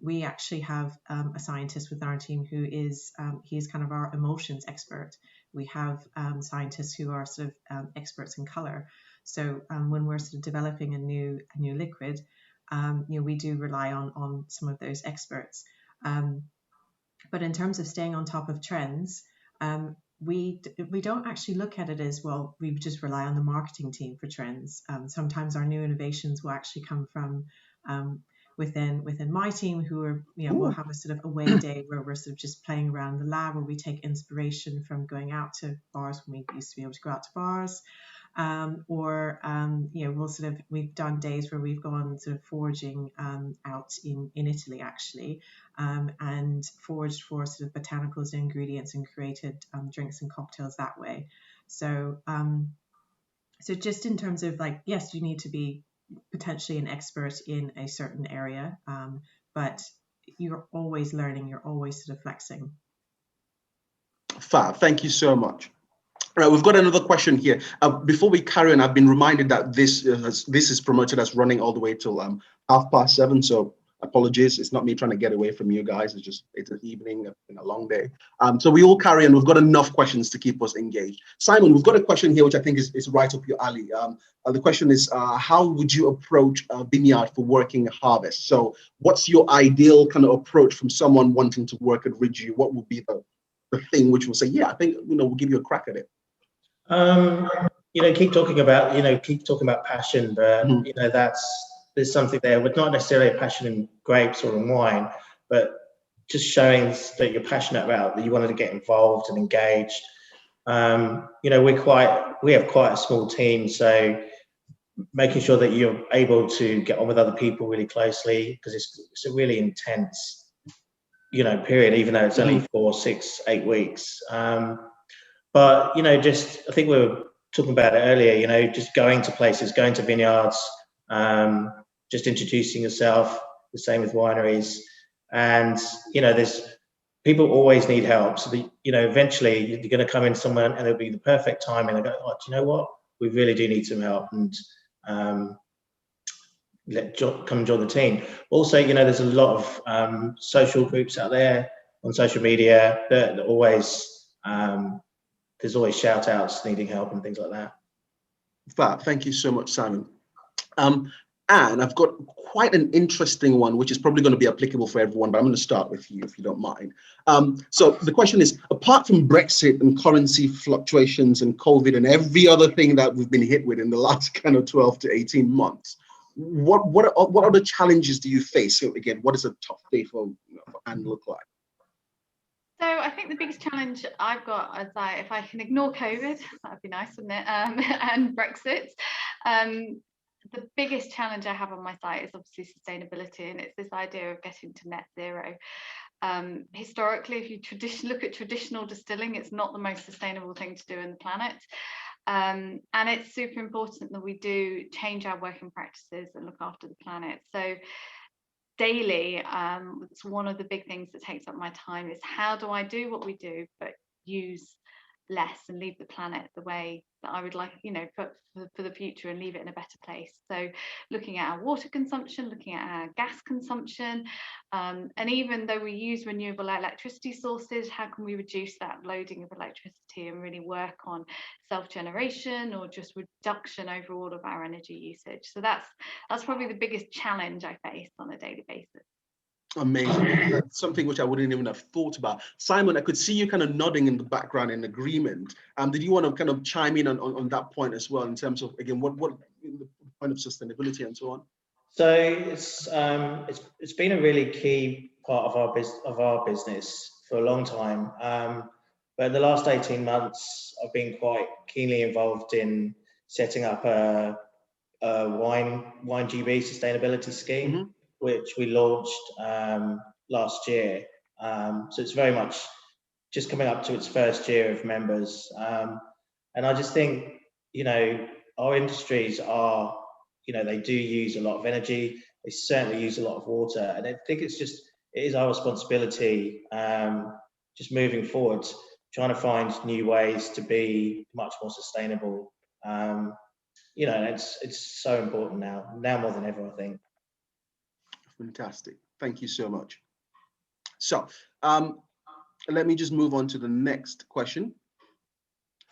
we actually have a scientist with our team who is he's kind of our emulsions expert. We have scientists who are sort of experts in color. So when we're sort of developing a new liquid, we do rely on some of those experts. But in terms of staying on top of trends, we don't actually look at it as, well, we just rely on the marketing team for trends. Sometimes our new innovations will actually come from within my team, who are, we'll have a sort of away day where we're sort of just playing around the lab, where we take inspiration from going out to bars when we used to be able to go out to bars. We've done days where we've gone sort of foraging out in Italy, actually, and foraged for sort of botanicals and ingredients and created drinks and cocktails that way. So just in terms of, like, yes, you need to be potentially an expert in a certain area, but you're always learning, you're always sort of flexing. Fab, thank you so much. Right, we've got another question here. Before we carry on, I've been reminded that this is promoted as running all the way till 7:30. So apologies, it's not me trying to get away from you guys. It's an evening, it's been a long day. So we all carry on. We've got enough questions to keep us engaged. Simon, we've got a question here which I think is right up your alley. The question is, how would you approach a vineyard for working harvest? So what's your ideal kind of approach from someone wanting to work at Ridgeview? What would be the thing which will say, yeah, I think we'll give you a crack at it? Keep talking about passion, but there's something there, but not necessarily a passion in grapes or in wine, but just showing that you're passionate about, that you wanted to get involved and engaged. We have quite a small team, so making sure that you're able to get on with other people really closely, because it's a really intense, period, even though it's only 4, 6, 8 weeks. But, I think we were talking about it earlier, just going to places, going to vineyards, just introducing yourself, the same with wineries. And, there's people always need help. So, eventually you're going to come in somewhere and it'll be the perfect time. And they go, oh, do you know what? We really do need some help. And come and join the team. Also, there's a lot of social groups out there on social media that always... there's always shout outs needing help and things like that. Fab, thank you so much, Simon. And I've got quite an interesting one, which is probably going to be applicable for everyone, but I'm going to start with you if you don't mind. So the question is, apart from Brexit and currency fluctuations and COVID and every other thing that we've been hit with in the last kind of 12 to 18 months, what other challenges do you face? So again, what does a tough day for Anne look like? So I think the biggest challenge I've got is if I can ignore COVID, that'd be nice, wouldn't it? And Brexit. The biggest challenge I have on my site is obviously sustainability, and it's this idea of getting to net zero. Historically, if you look at traditional distilling, it's not the most sustainable thing to do on the planet. And it's super important that we do change our working practices and look after the planet. So daily, it's one of the big things that takes up my time, is how do I do what we do but use less and leave the planet the way that I would like, for the future, and leave it in a better place. So looking at our water consumption, looking at our gas consumption, and even though we use renewable electricity sources, how can we reduce that loading of electricity and really work on self-generation or just reduction overall of our energy usage? So that's probably the biggest challenge I face on a daily basis. Amazing. That's something which I wouldn't even have thought about. Simon, I could see you kind of nodding in the background in agreement. Did you want to kind of chime in on that point as well, in terms of, again, what the point of sustainability and so on? So it's been a really key part of our business for a long time. But in the last 18 months, I've been quite keenly involved in setting up a wine GB sustainability scheme, which we launched last year. So it's very much just coming up to its first year of members. And I just think, our industries are, they do use a lot of energy. They certainly use a lot of water. And I think it is our responsibility, just moving forward, trying to find new ways to be much more sustainable. It's so important now more than ever, I think. Fantastic. Thank you so much. So let me just move on to the next question.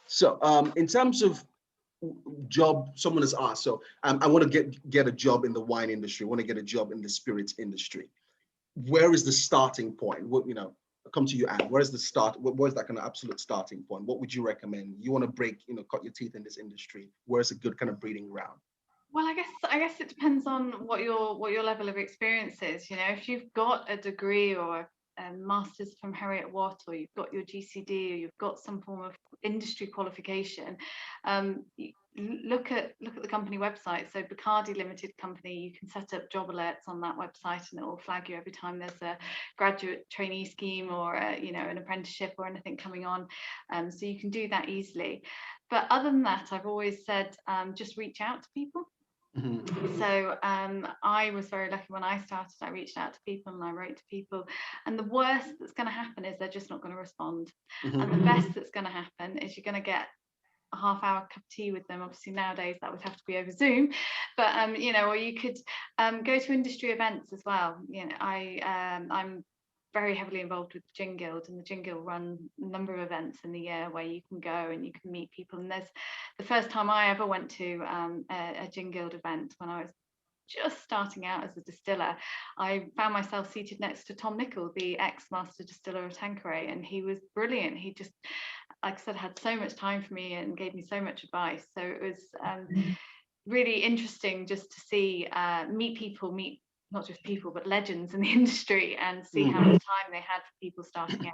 So in terms of job, someone has asked, so I want to get a job in the wine industry, I want to get a job in the spirits industry. Where is the starting point? come to you, Anne. Where's the start? Where's that kind of absolute starting point? What would you recommend? You want to break, cut your teeth in this industry. Where's a good kind of breeding ground? Well, I guess it depends on what your level of experience is. If you've got a degree or a master's from Heriot Watt, or you've got your GCD, or you've got some form of industry qualification, look at the company website. So Bacardi Limited Company, you can set up job alerts on that website, and it will flag you every time there's a graduate trainee scheme or an apprenticeship or anything coming on. So you can do that easily. But other than that, I've always said just reach out to people. Mm-hmm. So I was very lucky when I started. I reached out to people and I wrote to people, and the worst that's going to happen is they're just not going to respond. Mm-hmm. And the best that's going to happen is you're going to get a half-hour cup of tea with them. Obviously nowadays that would have to be over Zoom, but or you could go to industry events as well. I'm very heavily involved with the Gin Guild, and the Gin Guild run a number of events in the year where you can go and you can meet people. And there's the first time I ever went to a Gin Guild event when I was just starting out as a distiller, I found myself seated next to Tom Nicol, the ex-master distiller of Tanqueray, and he was brilliant. He just, like I said, had so much time for me and gave me so much advice. So it was really interesting just to see, meet not just people, but legends in the industry, and see how much time they had for people starting out.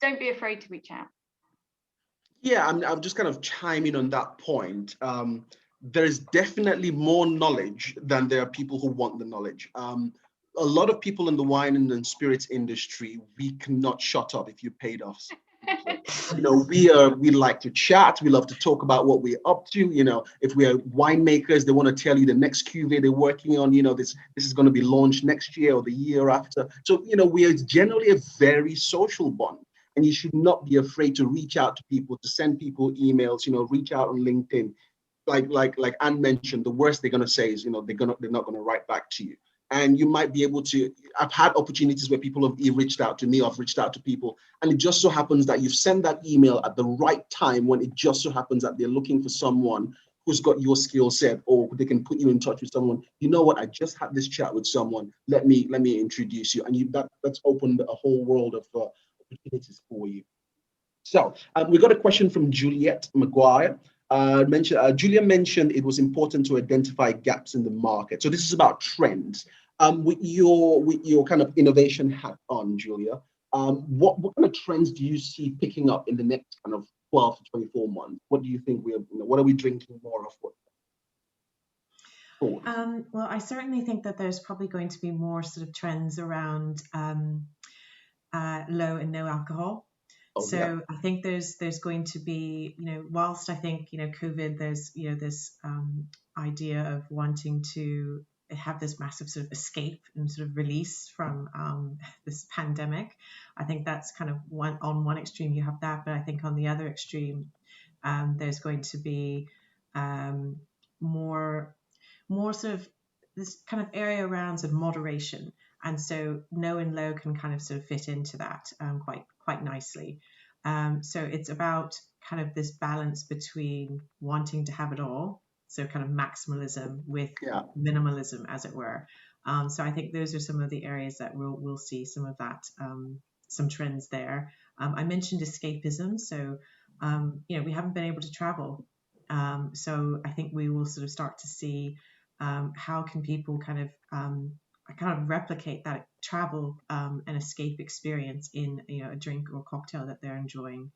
Don't be afraid to reach out. Yeah, I'm just kind of chiming on that point. There's definitely more knowledge than there are people who want the knowledge. A lot of people in the wine and spirits industry, we cannot shut up if you paid us. We like to chat. We love to talk about what we're up to. If we are winemakers, they want to tell you the next cuvee they're working on. This is going to be launched next year or the year after. So we are generally a very social bond, and you should not be afraid to reach out to people, to send people emails. Reach out on LinkedIn. Like Anne mentioned, the worst they're going to say is they're not going to write back to you. And you might be able to, I've had opportunities where people have reached out to me, I've reached out to people, and it just so happens that you've sent that email at the right time, when it just so happens that they're looking for someone who's got your skill set, or they can put you in touch with someone. You know what, I just had this chat with someone, let me introduce you. And that's opened a whole world of opportunities for you. So we got a question from Juliet McGuire. Julia mentioned it was important to identify gaps in the market. So this is about trends. With your kind of innovation hat on, Julia, what kind of trends do you see picking up in the next kind of 12 to 24 months? What do you think what are we drinking more of? Well, I certainly think that there's probably going to be more sort of trends around low and no alcohol. So yeah. I think there's going to be, whilst I think, COVID, there's, this idea of wanting to have this massive sort of escape and sort of release from this pandemic. I think that's kind of on one extreme you have that, but I think on the other extreme, there's going to be more sort of this kind of area around sort of moderation. And so no and low can kind of sort of fit into that quite nicely. So it's about kind of this balance between wanting to have it all, so kind of maximalism with minimalism, as it were. So I think those are some of the areas that we'll see some of that, some trends there. I mentioned escapism. So, we haven't been able to travel. So I think we will sort of start to see how can people kind of replicate that travel and escape experience in a drink or cocktail that they're enjoying,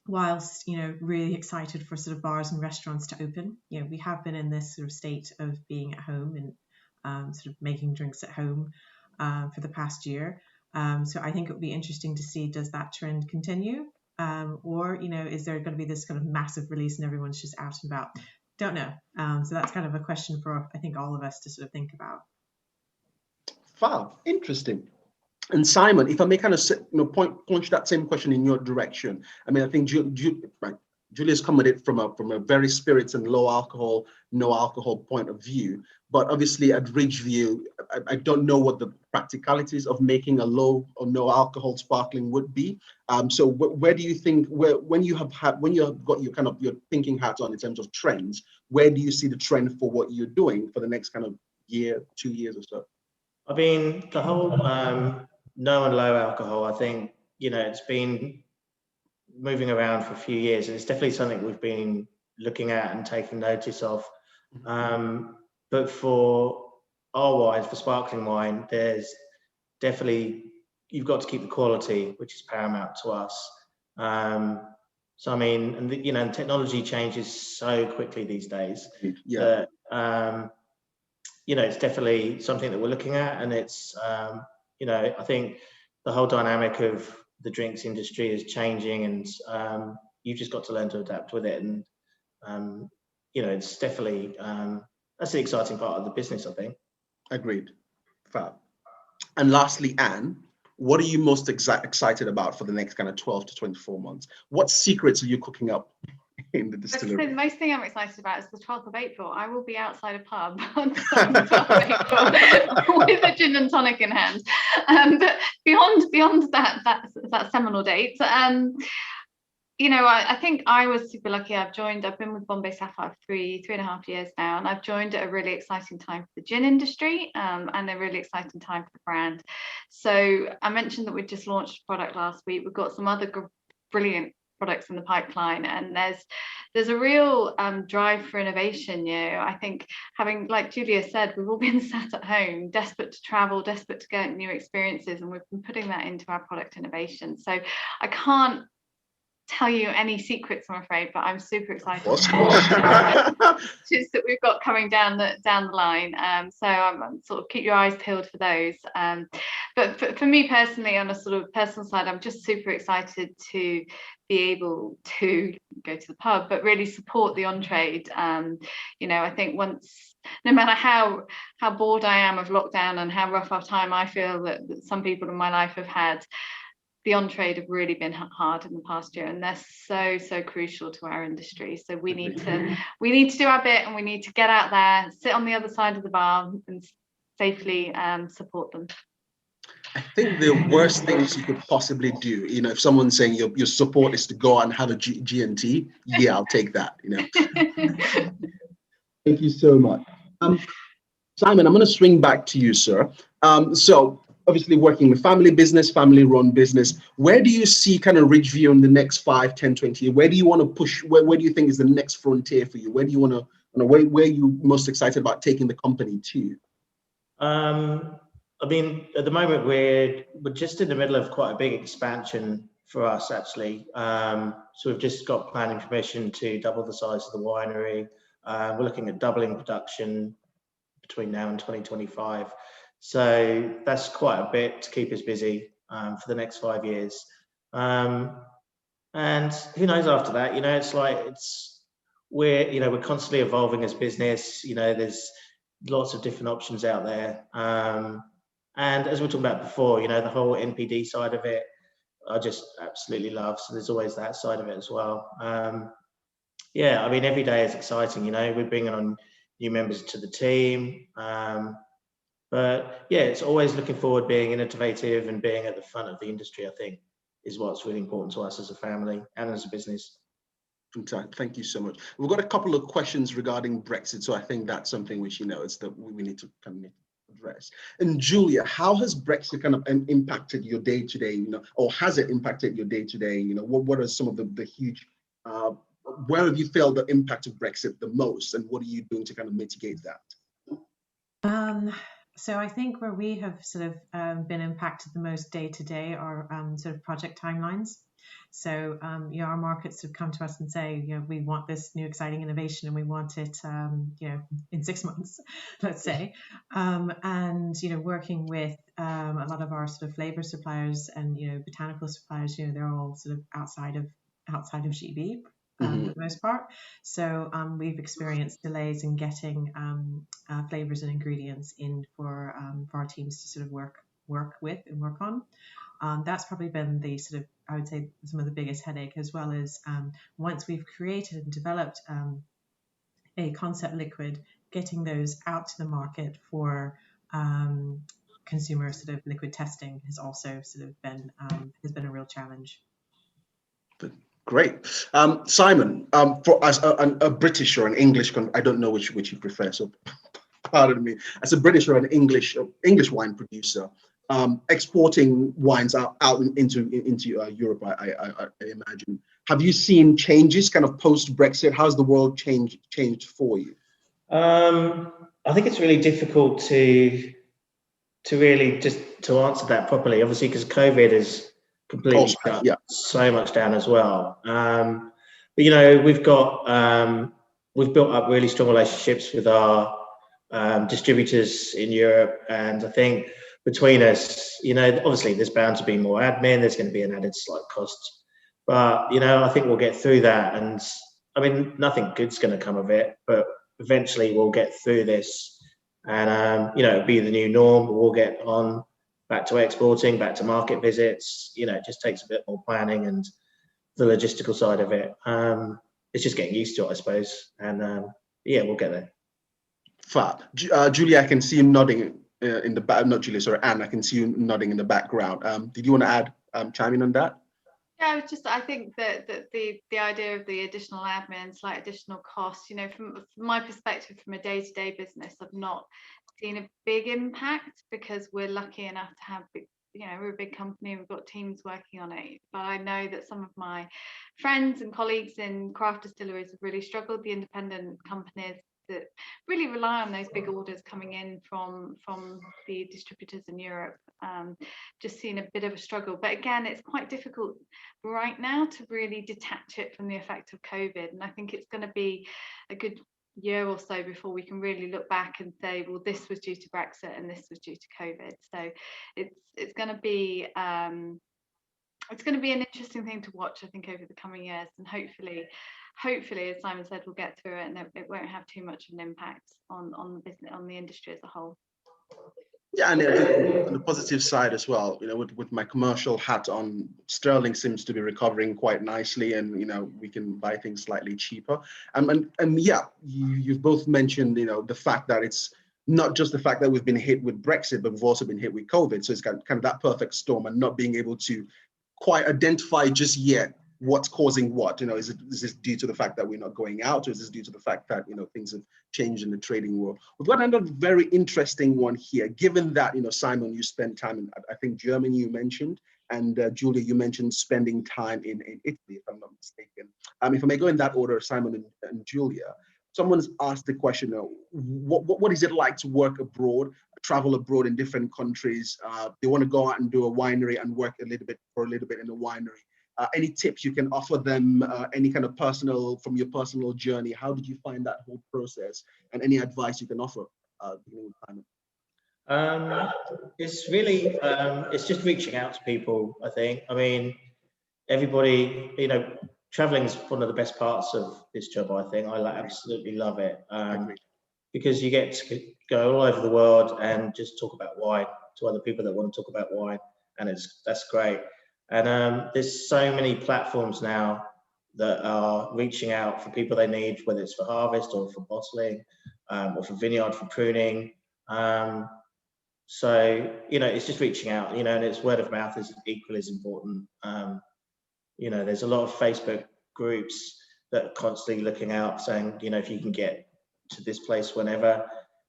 whilst really excited for sort of bars and restaurants to open. We have been in this sort of state of being at home and sort of making drinks at home for the past year. So I think it would be interesting to see, does that trend continue, or is there going to be this kind of massive release and everyone's just out and about? Don't know. So that's kind of a question for, I think, all of us to sort of think about. Wow, interesting. And Simon, if I may kind of punch that same question in your direction. I mean, I think Julia's come at it from a very spirits and low alcohol, no alcohol point of view. But obviously at Ridgeview, I don't know what the practicalities of making a low or no alcohol sparkling would be. So where do you think, when you have got your kind of your thinking hat on in terms of trends, where do you see the trend for what you're doing for the next kind of year, 2 years or so? I mean, the whole no and low alcohol, I think, it's been moving around for a few years, and it's definitely something we've been looking at and taking notice of. But for our wines, for sparkling wine, there's definitely, you've got to keep the quality, which is paramount to us. So I mean, and technology changes so quickly these days. Yeah. That, it's definitely something that we're looking at, and it's, I think the whole dynamic of the drinks industry is changing, and you've just got to learn to adapt with it. And it's definitely that's the exciting part of the business, I think. Agreed. Fab. And lastly, Anne, what are you most excited about for the next kind of 12 to 24 months? What secrets are you cooking up in the distillery? The most thing I'm excited about is the 12th of April. I will be outside a pub on the 12th of April with a gin and tonic in hand. But beyond that seminal date, I think I was super lucky. I've been with Bombay Sapphire for 3.5 years now, and I've joined at a really exciting time for the gin industry, and a really exciting time for the brand. So I mentioned that we just launched a product last week. We've got some other brilliant products in the pipeline, and there's a real drive for innovation. I think, having, like Julia said, we've all been sat at home, desperate to travel, desperate to get new experiences, and we've been putting that into our product innovation. So I can't tell you any secrets, I'm afraid, but I'm super excited that we've got coming down the line. So I'm sort of keep your eyes peeled for those. But for me personally, on a sort of personal side, I'm just super excited to be able to go to the pub, but really support the on-trade. I think no matter how bored I am of lockdown and how rough of time I feel that some people in my life have had, the on-trade have really been hard in the past year, and they're so crucial to our industry. So we need to do our bit, and we need to get out there, sit on the other side of the bar, and safely support them. I think the worst things you could possibly do, if someone's saying your support is to go and have a G&T, yeah, I'll take that. Thank you so much. Simon, I'm going to swing back to you, sir. So obviously working with family-run business, where do you see kind of Ridgeview in the next 5, 10, 20 years? Where do you want to push? Where do you think is the next frontier for you? Where do you want to, where are you most excited about taking the company to? I mean, at the moment, we're just in the middle of quite a big expansion for us, actually. So we've just got planning permission to double the size of the winery. We're looking at doubling production between now and 2025. So that's quite a bit to keep us busy for the next 5 years. And who knows after that? We're constantly evolving as business. There's lots of different options out there. And as we talked about before, the whole NPD side of it, I just absolutely love. So there's always that side of it as well. Yeah, I mean, every day is exciting. We're bringing on new members to the team. But yeah, it's always looking forward, being innovative and being at the front of the industry, I think, is what's really important to us as a family and as a business. Fantastic. Thank you so much. We've got a couple of questions regarding Brexit, so I think that's something which it's that we need to kind of address. And Julia, how has Brexit kind of impacted your day-to-day, or has it impacted your day-to-day? What are some of the huge, where have you felt the impact of Brexit the most, and what are you doing to kind of mitigate that? So I think where we have sort of been impacted the most day to day are sort of project timelines. So our markets have come to us and say, we want this new exciting innovation and we want it, in 6 months, let's say. And working with a lot of our sort of flavor suppliers and botanical suppliers, they're all sort of outside of GB. For the most part. So we've experienced delays in getting flavors and ingredients in for our teams to sort of work with and work on. That's probably been the sort of, I would say, some of the biggest headache, as well as once we've created and developed a concept liquid, getting those out to the market for consumer sort of liquid testing has also sort of been a real challenge. Great. Simon, for as a British or an English, I don't know which you prefer, so pardon me. As a British or an English wine producer, exporting wines out into Europe, I imagine. Have you seen changes kind of post-Brexit? How's the world changed for you? I think it's really difficult to really just to answer that properly, obviously, because COVID has completely shut so much down as well. But you know, we've built up really strong relationships with our distributors in Europe, and I think between us, you know, obviously there's bound to be more admin, there's going to be an added slight cost, but you know, I think we'll get through that. And I mean, nothing good's going to come of it, but eventually we'll get through this, and you know, it'll be the new norm. We'll get on back to exporting, back to market visits. You know, it just takes a bit more planning and the logistical side of it. It's just getting used to it, I suppose, and yeah, we'll get there. Fab. Julia, I can see you nodding in the back. Not Julia, sorry, Anne. I can see you nodding in the background. Did you want to add, chime in on that? Yeah, I think that the idea of the additional admin, slight additional costs, you know, from my perspective, from a day-to-day business, I've not seen a big impact because we're lucky enough to have, you know, we're a big company, we've got teams working on it. But I know that some of my friends and colleagues in craft distilleries have really struggled, the independent companies that really rely on those big orders coming in from the distributors in Europe, just seeing a bit of a struggle. But again, it's quite difficult right now to really detach it from the effect of COVID, and I think it's going to be a good year or so before we can really look back and say, well, this was due to Brexit and this was due to COVID. So it's going to be an interesting thing to watch, I think, over the coming years, and hopefully, as Simon said, we'll get through it and it won't have too much of an impact on the business, on the industry as a whole. Yeah, and on the positive side as well, you know, with my commercial hat on, sterling seems to be recovering quite nicely, and you know, we can buy things slightly cheaper. And yeah, you've both mentioned, you know, the fact that it's not just the fact that we've been hit with Brexit, but we've also been hit with COVID. So it's kind of that perfect storm, and not being able to quite identify just yet what's causing what. You know, is this due to the fact that we're not going out, or is this due to the fact that, you know, things have changed in the trading world? We've got another very interesting one here, given that, you know, Simon, you spent time in, I think, Germany you mentioned, and Julia, you mentioned spending time in Italy, if I'm not mistaken. If I may go in that order, Simon and Julia, someone's asked the question, what is it like to work abroad, travel abroad in different countries? They want to go out and do a winery and work a little bit in a winery. Any tips you can offer them, any kind of from your personal journey? How did you find that whole process, and any advice you can offer? It's really, it's just reaching out to people, I think. I mean, everybody, you know, traveling is one of the best parts of this job, I think. I absolutely love it, because you get to go all over the world and just talk about wine to other people that want to talk about wine, and that's great. And there's so many platforms now that are reaching out for people they need, whether it's for harvest or for bottling, or for vineyard, for pruning. So, you know, it's just reaching out, you know, and it's word of mouth is equally as important. You know, there's a lot of Facebook groups that are constantly looking out saying, you know, if you can get to this place whenever,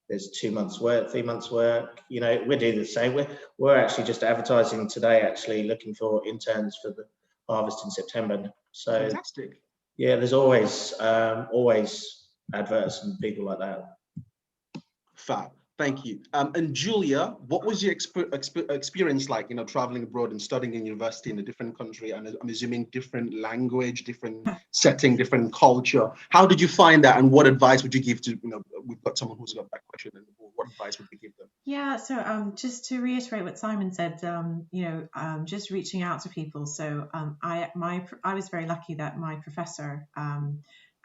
there's 2 months work, 3 months work. You know, we're doing the same. We're actually just advertising today, actually looking for interns for the harvest in September. So fantastic. Yeah, there's always adverts and people like that. Fab. Thank you. And Julia, what was your experience like, you know, traveling abroad and studying in university in a different country, and I'm assuming different language, different setting, different culture? How did you find that, and what advice would you give to, you know, we've got someone who's got that question, and what advice would you give them? Yeah, so just to reiterate what Simon said, you know, just reaching out to people. So I was very lucky that my professor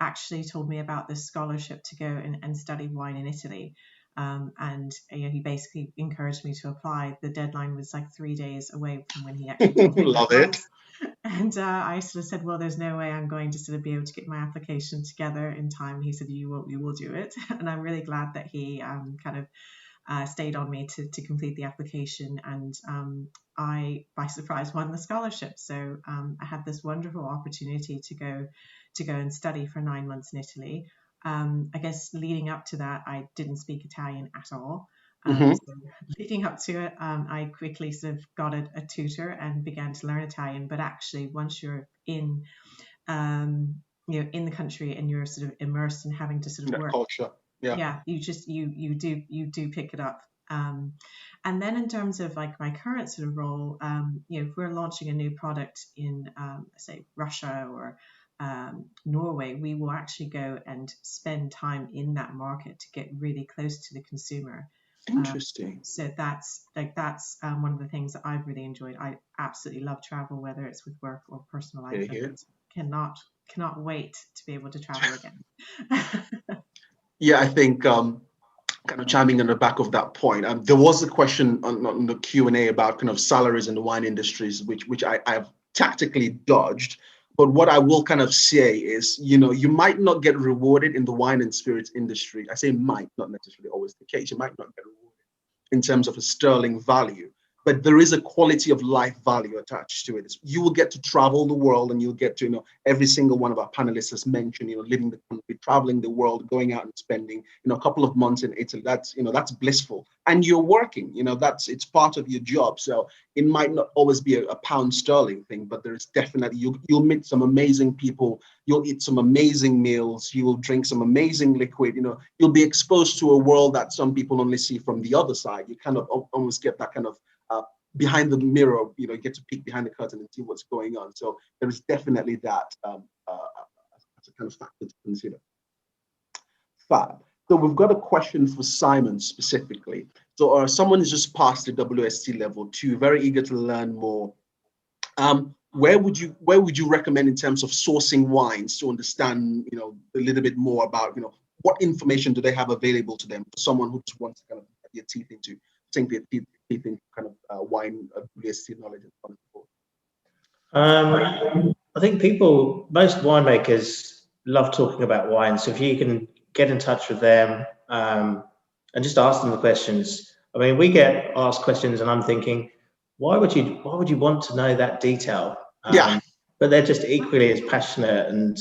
actually told me about this scholarship to go and study wine in Italy. And you know, he basically encouraged me to apply. The deadline was like 3 days away from when he actually told me. Love it. And I sort of said, well, there's no way I'm going to sort of be able to get my application together in time. He said, you will do it. And I'm really glad that he kind of stayed on me to complete the application. And I, by surprise, won the scholarship. So I had this wonderful opportunity to go and study for 9 months in Italy. I guess leading up to that, I didn't speak Italian at all. So leading up to it, I quickly sort of got a tutor and began to learn Italian. But actually, once you're in, in the country and you're sort of immersed in having to sort of work, culture, you just you do pick it up. And then in terms of like my current sort of role, if we're launching a new product in, say, Russia or Norway, we will actually go and spend time in that market to get really close to the consumer. Interesting. So that's one of the things that I've really enjoyed. I absolutely love travel, whether it's with work or personal life. Cannot wait to be able to travel again. Yeah, I think kind of chiming on the back of that point, there was a question on the Q&A about kind of salaries in the wine industries, which I've tactically dodged. But what I will kind of say is, you might not get rewarded in the wine and spirits industry. I say might, not necessarily always the case. You might not get rewarded in terms of a sterling value, but there is a quality of life value attached to it. You will get to travel the world, and you'll get to, every single one of our panelists has mentioned, living the country, traveling the world, going out and spending, a couple of months in Italy. That's, that's blissful. And you're working, it's part of your job. So it might not always be a pound sterling thing, but there is definitely, you'll meet some amazing people. You'll eat some amazing meals. You will drink some amazing liquid. You'll be exposed to a world that some people only see from the other side. You kind of almost get that kind of behind the mirror, get to peek behind the curtain and see what's going on. So there is definitely that as a kind of factor to consider. Fab. So we've got a question for Simon specifically. So someone who's just passed the WSET level 2, very eager to learn more. Where would you recommend in terms of sourcing wines to understand, a little bit more about, what information do they have available to them for someone who just wants to kind of get their teeth into, sink their teeth into kind of wine WSET knowledge and so on and so forth? I think most winemakers love talking about wine. So if you can get in touch with them and just ask them the questions. I mean, we get asked questions, and I'm thinking, why would you want to know that detail? But they're just equally as passionate, and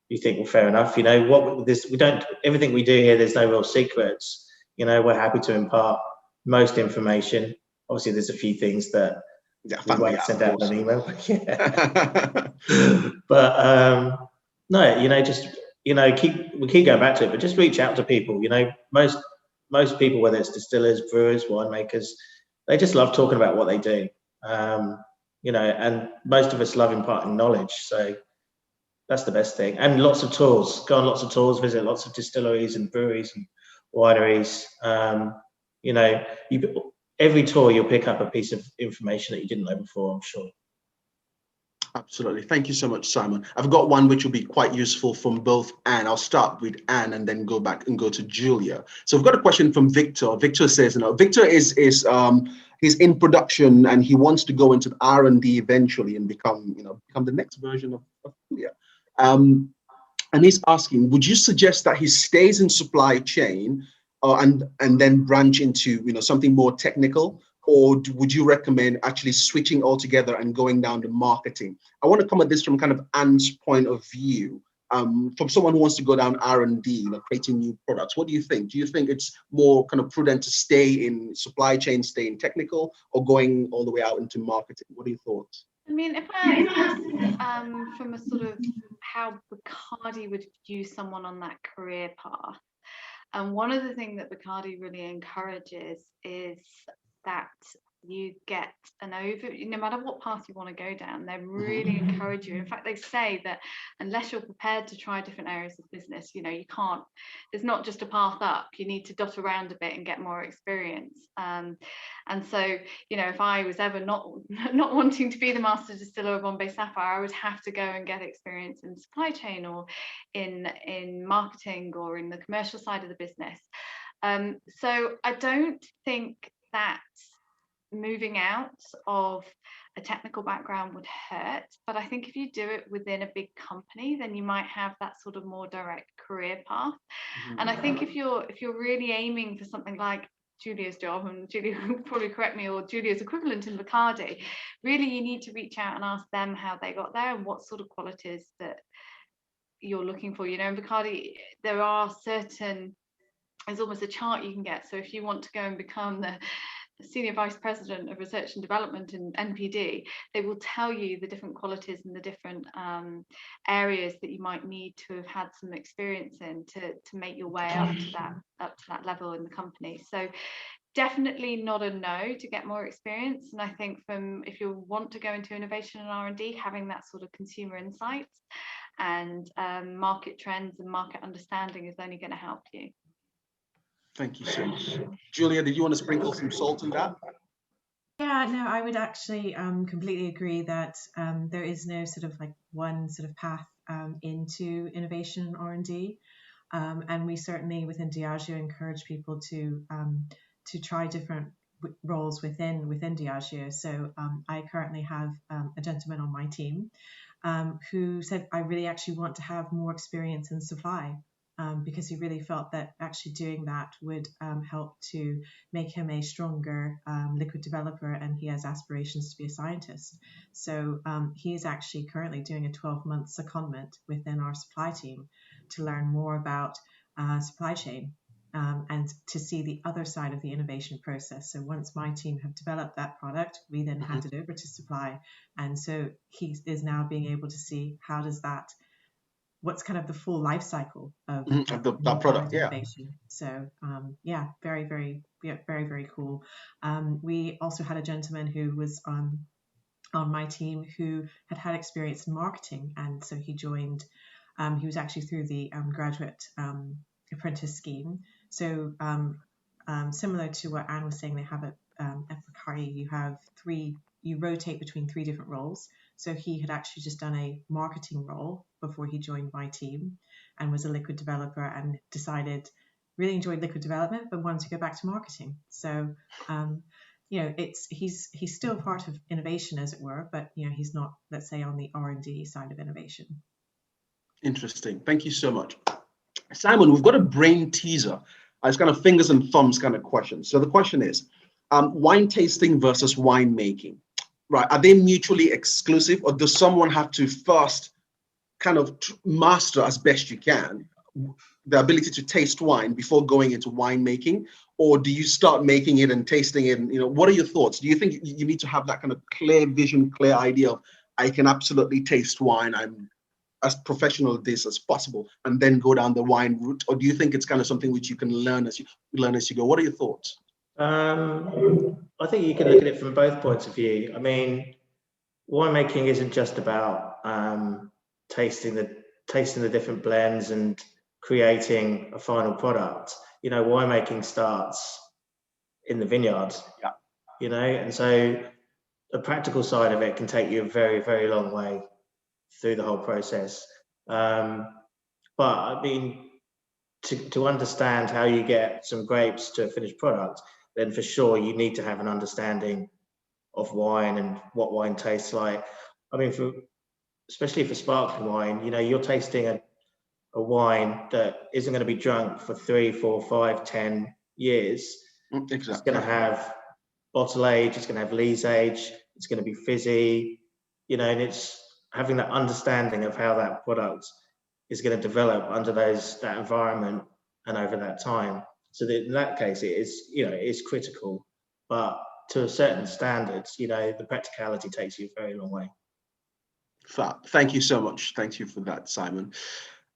you think, well, fair enough. Everything we do here, there's no real secrets. We're happy to impart most information. Obviously, there's a few things that we won't send out an email. But no, just we keep going back to it, but just reach out to people. Most people, whether it's distillers, brewers, winemakers, they just love talking about what they do. And most of us love imparting knowledge. So that's the best thing. And lots of tours. Go on lots of tours, visit lots of distilleries and breweries and wineries. Every tour you'll pick up a piece of information that you didn't know before, I'm sure. Absolutely. Thank you so much, Simon. I've got one which will be quite useful from both Anne. I'll start with Anne and then go back and go to Julia. So I've got a question from Victor. Victor says, Victor is he's in production and he wants to go into R&D eventually and become the next version of Julia. And he's asking, would you suggest that he stays in supply chain and then branch into something more technical? Or would you recommend actually switching altogether and going down to marketing? I want to come at this from kind of Anne's point of view, from someone who wants to go down R&D, creating new products. What do you think? Do you think it's more kind of prudent to stay in supply chain, stay in technical, or going all the way out into marketing? What are your thoughts? I mean, if I from a sort of how Bacardi would view someone on that career path, and one of the things that Bacardi really encourages is that you get no matter what path you want to go down, they really encourage you. In fact, they say that unless you're prepared to try different areas of business, you can't, there's not just a path up, you need to dot around a bit and get more experience. And so, if I was ever not wanting to be the master distiller of Bombay Sapphire, I would have to go and get experience in supply chain or in marketing or in the commercial side of the business. So I don't think that moving out of a technical background would hurt, but I think if you do it within a big company, then you might have that sort of more direct career path. And I think if you're really aiming for something like Julia's job, and Julia will probably correct me, or Julia's equivalent in Bacardi, really you need to reach out and ask them how they got there and what sort of qualities that you're looking for. In Bacardi, there are certain there's almost a chart you can get. So if you want to go and become the Senior Vice President of Research and Development in NPD, they will tell you the different qualities and the different areas that you might need to have had some experience in to make your way up to that level in the company. So definitely not a no to get more experience. And I think if you want to go into innovation and R&D, having that sort of consumer insights and market trends and market understanding is only going to help you. Thank you so much. Julia, did you want to sprinkle some salt in that? Yeah, no, I would actually completely agree that there is no sort of like one sort of path into innovation and R&D. And we certainly within Diageo encourage people to try different roles within Diageo. So I currently have a gentleman on my team who said, I really actually want to have more experience in supply. Because he really felt that actually doing that would help to make him a stronger liquid developer, and he has aspirations to be a scientist. So he is actually currently doing a 12-month secondment within our supply team to learn more about supply chain and to see the other side of the innovation process. So once my team have developed that product, we then hand it over to supply. And so he is now being able to see how does that what's kind of the full life cycle of that product, innovation. So yeah, very, very cool. We also had a gentleman who was on my team who had experience in marketing, and so he joined. He was actually through the graduate apprentice scheme. So similar to what Anne was saying, they have at Bakari, you rotate between 3 different roles. So he had actually just done a marketing role before he joined my team and was a liquid developer, and really enjoyed liquid development, but wanted to go back to marketing. So, he's still part of innovation, as it were, but, he's not, let's say, on the R&D side of innovation. Interesting. Thank you so much. Simon, we've got a brain teaser. It's kind of fingers and thumbs kind of question. So the question is, wine tasting versus wine making. Right, are they mutually exclusive, or does someone have to first kind of master as best you can the ability to taste wine before going into winemaking, or do you start making it and tasting it? And, what are your thoughts? Do you think you need to have that kind of clear vision, clear idea of I can absolutely taste wine, I'm as professional at this as possible, and then go down the wine route, or do you think it's kind of something which you can learn as you go? What are your thoughts? I think you can look at it from both points of view. I mean, winemaking isn't just about tasting the different blends and creating a final product. Winemaking starts in the vineyard. Yeah. And so the practical side of it can take you a very, very long way through the whole process. But I mean, to understand how you get some grapes to a finished product, then for sure you need to have an understanding of wine and what wine tastes like. I mean, especially for sparkling wine, you're tasting a wine that isn't going to be drunk for 3, 4, 5, 10 years. Exactly. It's going to have bottle age, it's going to have lees age, it's going to be fizzy, and it's having that understanding of how that product is going to develop under that environment and over that time. So that in that case, it is critical, but to a certain standard, the practicality takes you a very long way. Thank you so much. Thank you for that, Simon.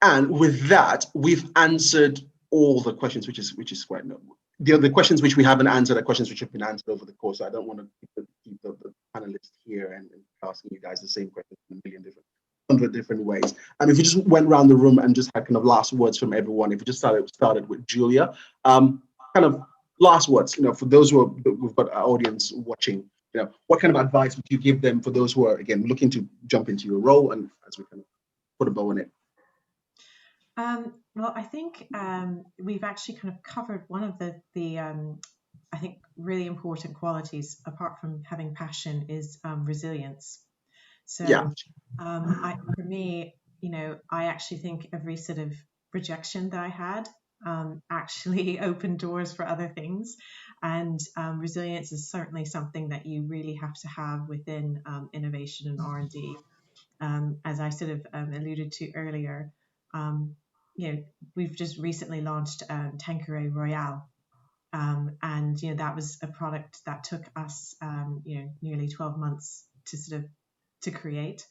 And with that, we've answered all the questions, which is quite noble. The questions which we haven't answered are questions which have been answered over the course. So I don't want to keep the panelists here and asking you guys the same questions in a 100 different ways. And if you just went around the room and just had kind of last words from everyone, if you just started with Julia, kind of last words, for those we've got our audience watching, what kind of advice would you give them for those who are, again, looking to jump into your role, and as we kind of put a bow on it? Well, I think we've actually kind of covered one of the I think really important qualities, apart from having passion, is resilience. So yeah. For me, I actually think every sort of rejection that I had actually opened doors for other things. And resilience is certainly something that you really have to have within innovation and R&D. As I sort of alluded to earlier, we've just recently launched Tanqueray Royale. And that was a product that took us nearly 12 months to create.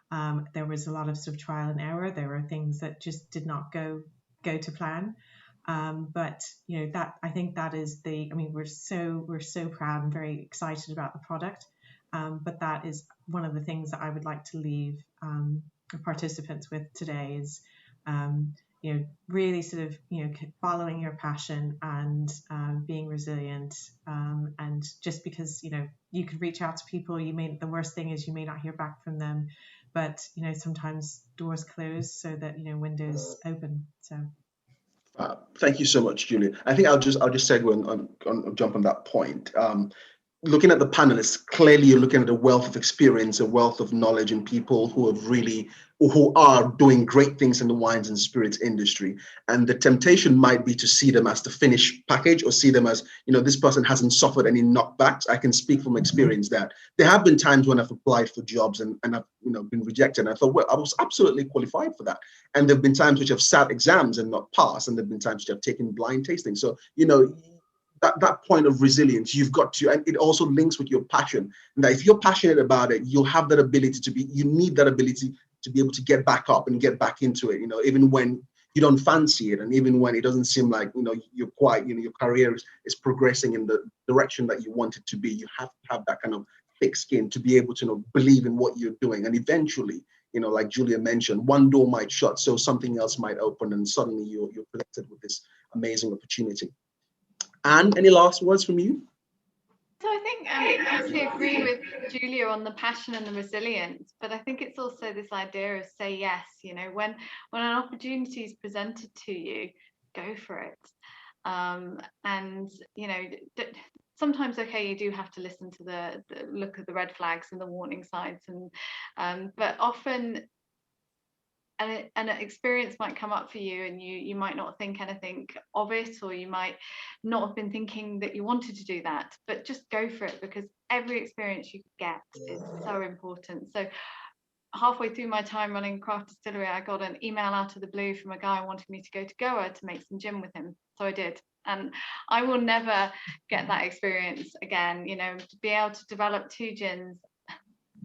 There was a lot of sort of trial and error. There were things that just did not go to plan. But that, I think that is we're so proud and very excited about the product. But that is one of the things that I would like to leave participants with today is really sort of following your passion and being resilient, and just because you could reach out to people, the worst thing is you may not hear back from them, but sometimes doors close so that windows open. So thank you so much, Julia. I think I'll just segue on jump on that point. Looking at the panelists, clearly you're looking at a wealth of experience, a wealth of knowledge, and people who are doing great things in the wines and spirits industry. And the temptation might be to see them as the finished package, or see them as, this person hasn't suffered any knockbacks. I can speak from experience that there have been times when I've applied for jobs and I've been rejected. And I thought, well, I was absolutely qualified for that. And there've been times which I've sat exams and not passed, and there've been times which I've taken blind tasting. So, that point of resilience, you've got to, and it also links with your passion. And that if you're passionate about it, you'll have that ability you need that ability to be able to get back up and get back into it, even when you don't fancy it, and even when it doesn't seem like, you're quite, your career is progressing in the direction that you want it to be. You have to have that kind of thick skin to be able to believe in what you're doing. And eventually, like Julia mentioned, one door might shut, so something else might open, and suddenly you're presented with this amazing opportunity. And any last words from you? So I think I obviously agree with Julia on the passion and the resilience, but I think it's also this idea of say yes. When an opportunity is presented to you, go for it. And sometimes, okay, you do have to listen to the look at the red flags and the warning signs, and but often an experience might come up for you, and you might not think anything of it, or you might not have been thinking that you wanted to do that, but just go for it, because every experience you get is so important. So halfway through my time running craft distillery, I got an email out of the blue from a guy wanting me to go to Goa to make some gin with him. So I did, and I will never get that experience again. To be able to develop 2 gins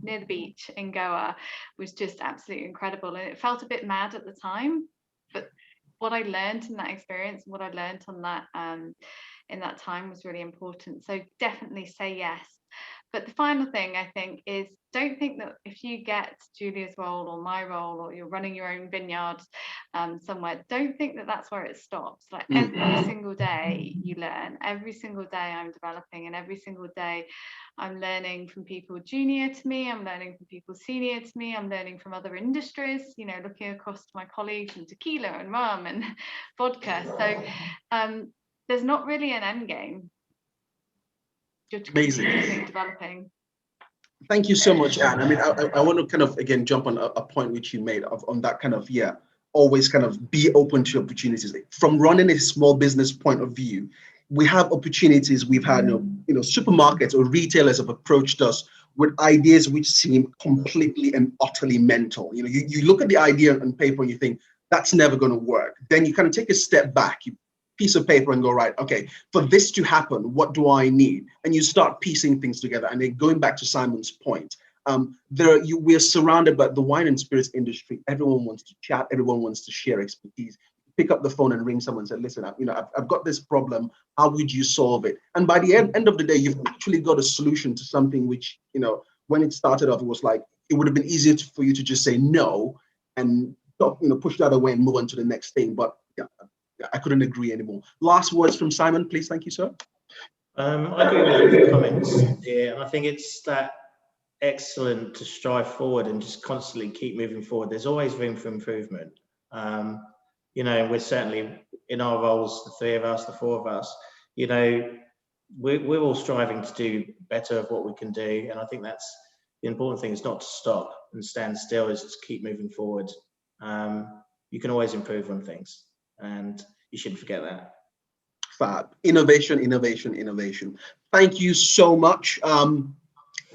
near the beach in Goa was just absolutely incredible, and it felt a bit mad at the time, but what I learned in that experience, what I learned on that in that time was really important. So definitely say yes. But the final thing I think is, don't think that if you get Julia's role or my role, or you're running your own vineyard somewhere, don't think that that's where it stops. Like every single day you learn, every single day I'm developing, and every single day I'm learning from people junior to me, I'm learning from people senior to me, I'm learning from other industries, looking across to my colleagues in tequila and rum and vodka. So there's not really an end game. You're amazing. Developing. Thank you so much, Anne. I mean, I want to kind of again jump on a point which you made on that kind of always kind of be open to opportunities. From running a small business point of view, we have opportunities. We've had supermarkets or retailers have approached us with ideas which seem completely and utterly mental. You look at the idea on paper and you think that's never going to work. Then you kind of take a step back. You piece of paper and go, right, okay, for this to happen, what do I need? And you start piecing things together. And then going back to Simon's point, we're surrounded by the wine and spirits industry. Everyone wants to chat. Everyone wants to share expertise. Pick up the phone and ring someone and say, listen, I've got this problem. How would you solve it? And by the end of the day, you've actually got a solution to something which, when it started off, it was like, it would have been easier for you to just say no and push that away and move on to the next thing. But yeah, I couldn't agree anymore. Last words from Simon, please. Thank you, sir. I agree with your comments here, and I think it's that excellent to strive forward and just constantly keep moving forward. There's always room for improvement. We're certainly in our roles, the 3 of us, the 4 of us, we're all striving to do better of what we can do. And I think that's the important thing, is not to stop and stand still, is to keep moving forward. You can always improve on things, and you shouldn't forget that. Fab. Innovation, innovation, innovation. Thank you so much.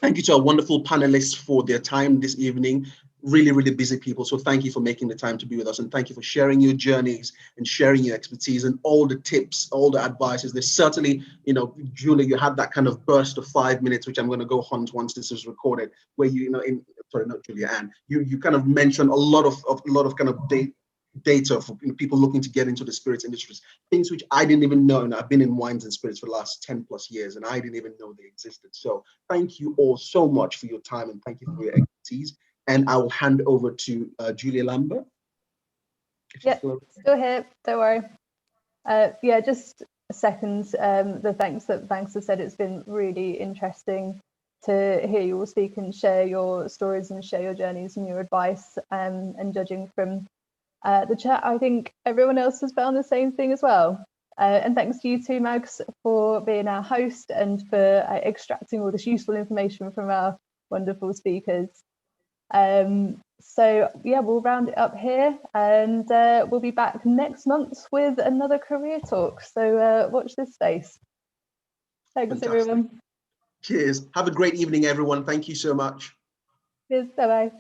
Thank you to our wonderful panelists for their time this evening. really, really busy people. So thank you for making the time to be with us, and thank you for sharing your journeys and sharing your expertise and all the tips, all the advices. There's certainly, you know, Julia, you had that kind of burst of 5 minutes, which I'm going to go hunt once this is recorded, where sorry, not Julia Ann, you kind of mentioned a lot of kind of data for people looking to get into the spirits industries, things which I didn't even know. And I've been in wines and spirits for the last 10 plus years, and I didn't even know they existed. So thank you all so much for your time, and thank you for your expertise. And I will hand over to Julia Lambert. Yeah, still here, don't worry. Yeah, just a second, the thanks that Banks has said. It's been really interesting to hear you all speak and share your stories and share your journeys and your advice, and judging from the chat, I think everyone else has found the same thing as well. And thanks to you too, Mags, for being our host and for extracting all this useful information from our wonderful speakers. So yeah, we'll round it up here, and we'll be back next month with another career talk. So watch this space. Thanks, Fantastic. everyone. Cheers. Have a great evening, everyone. Thank you so much. Cheers. Bye-bye.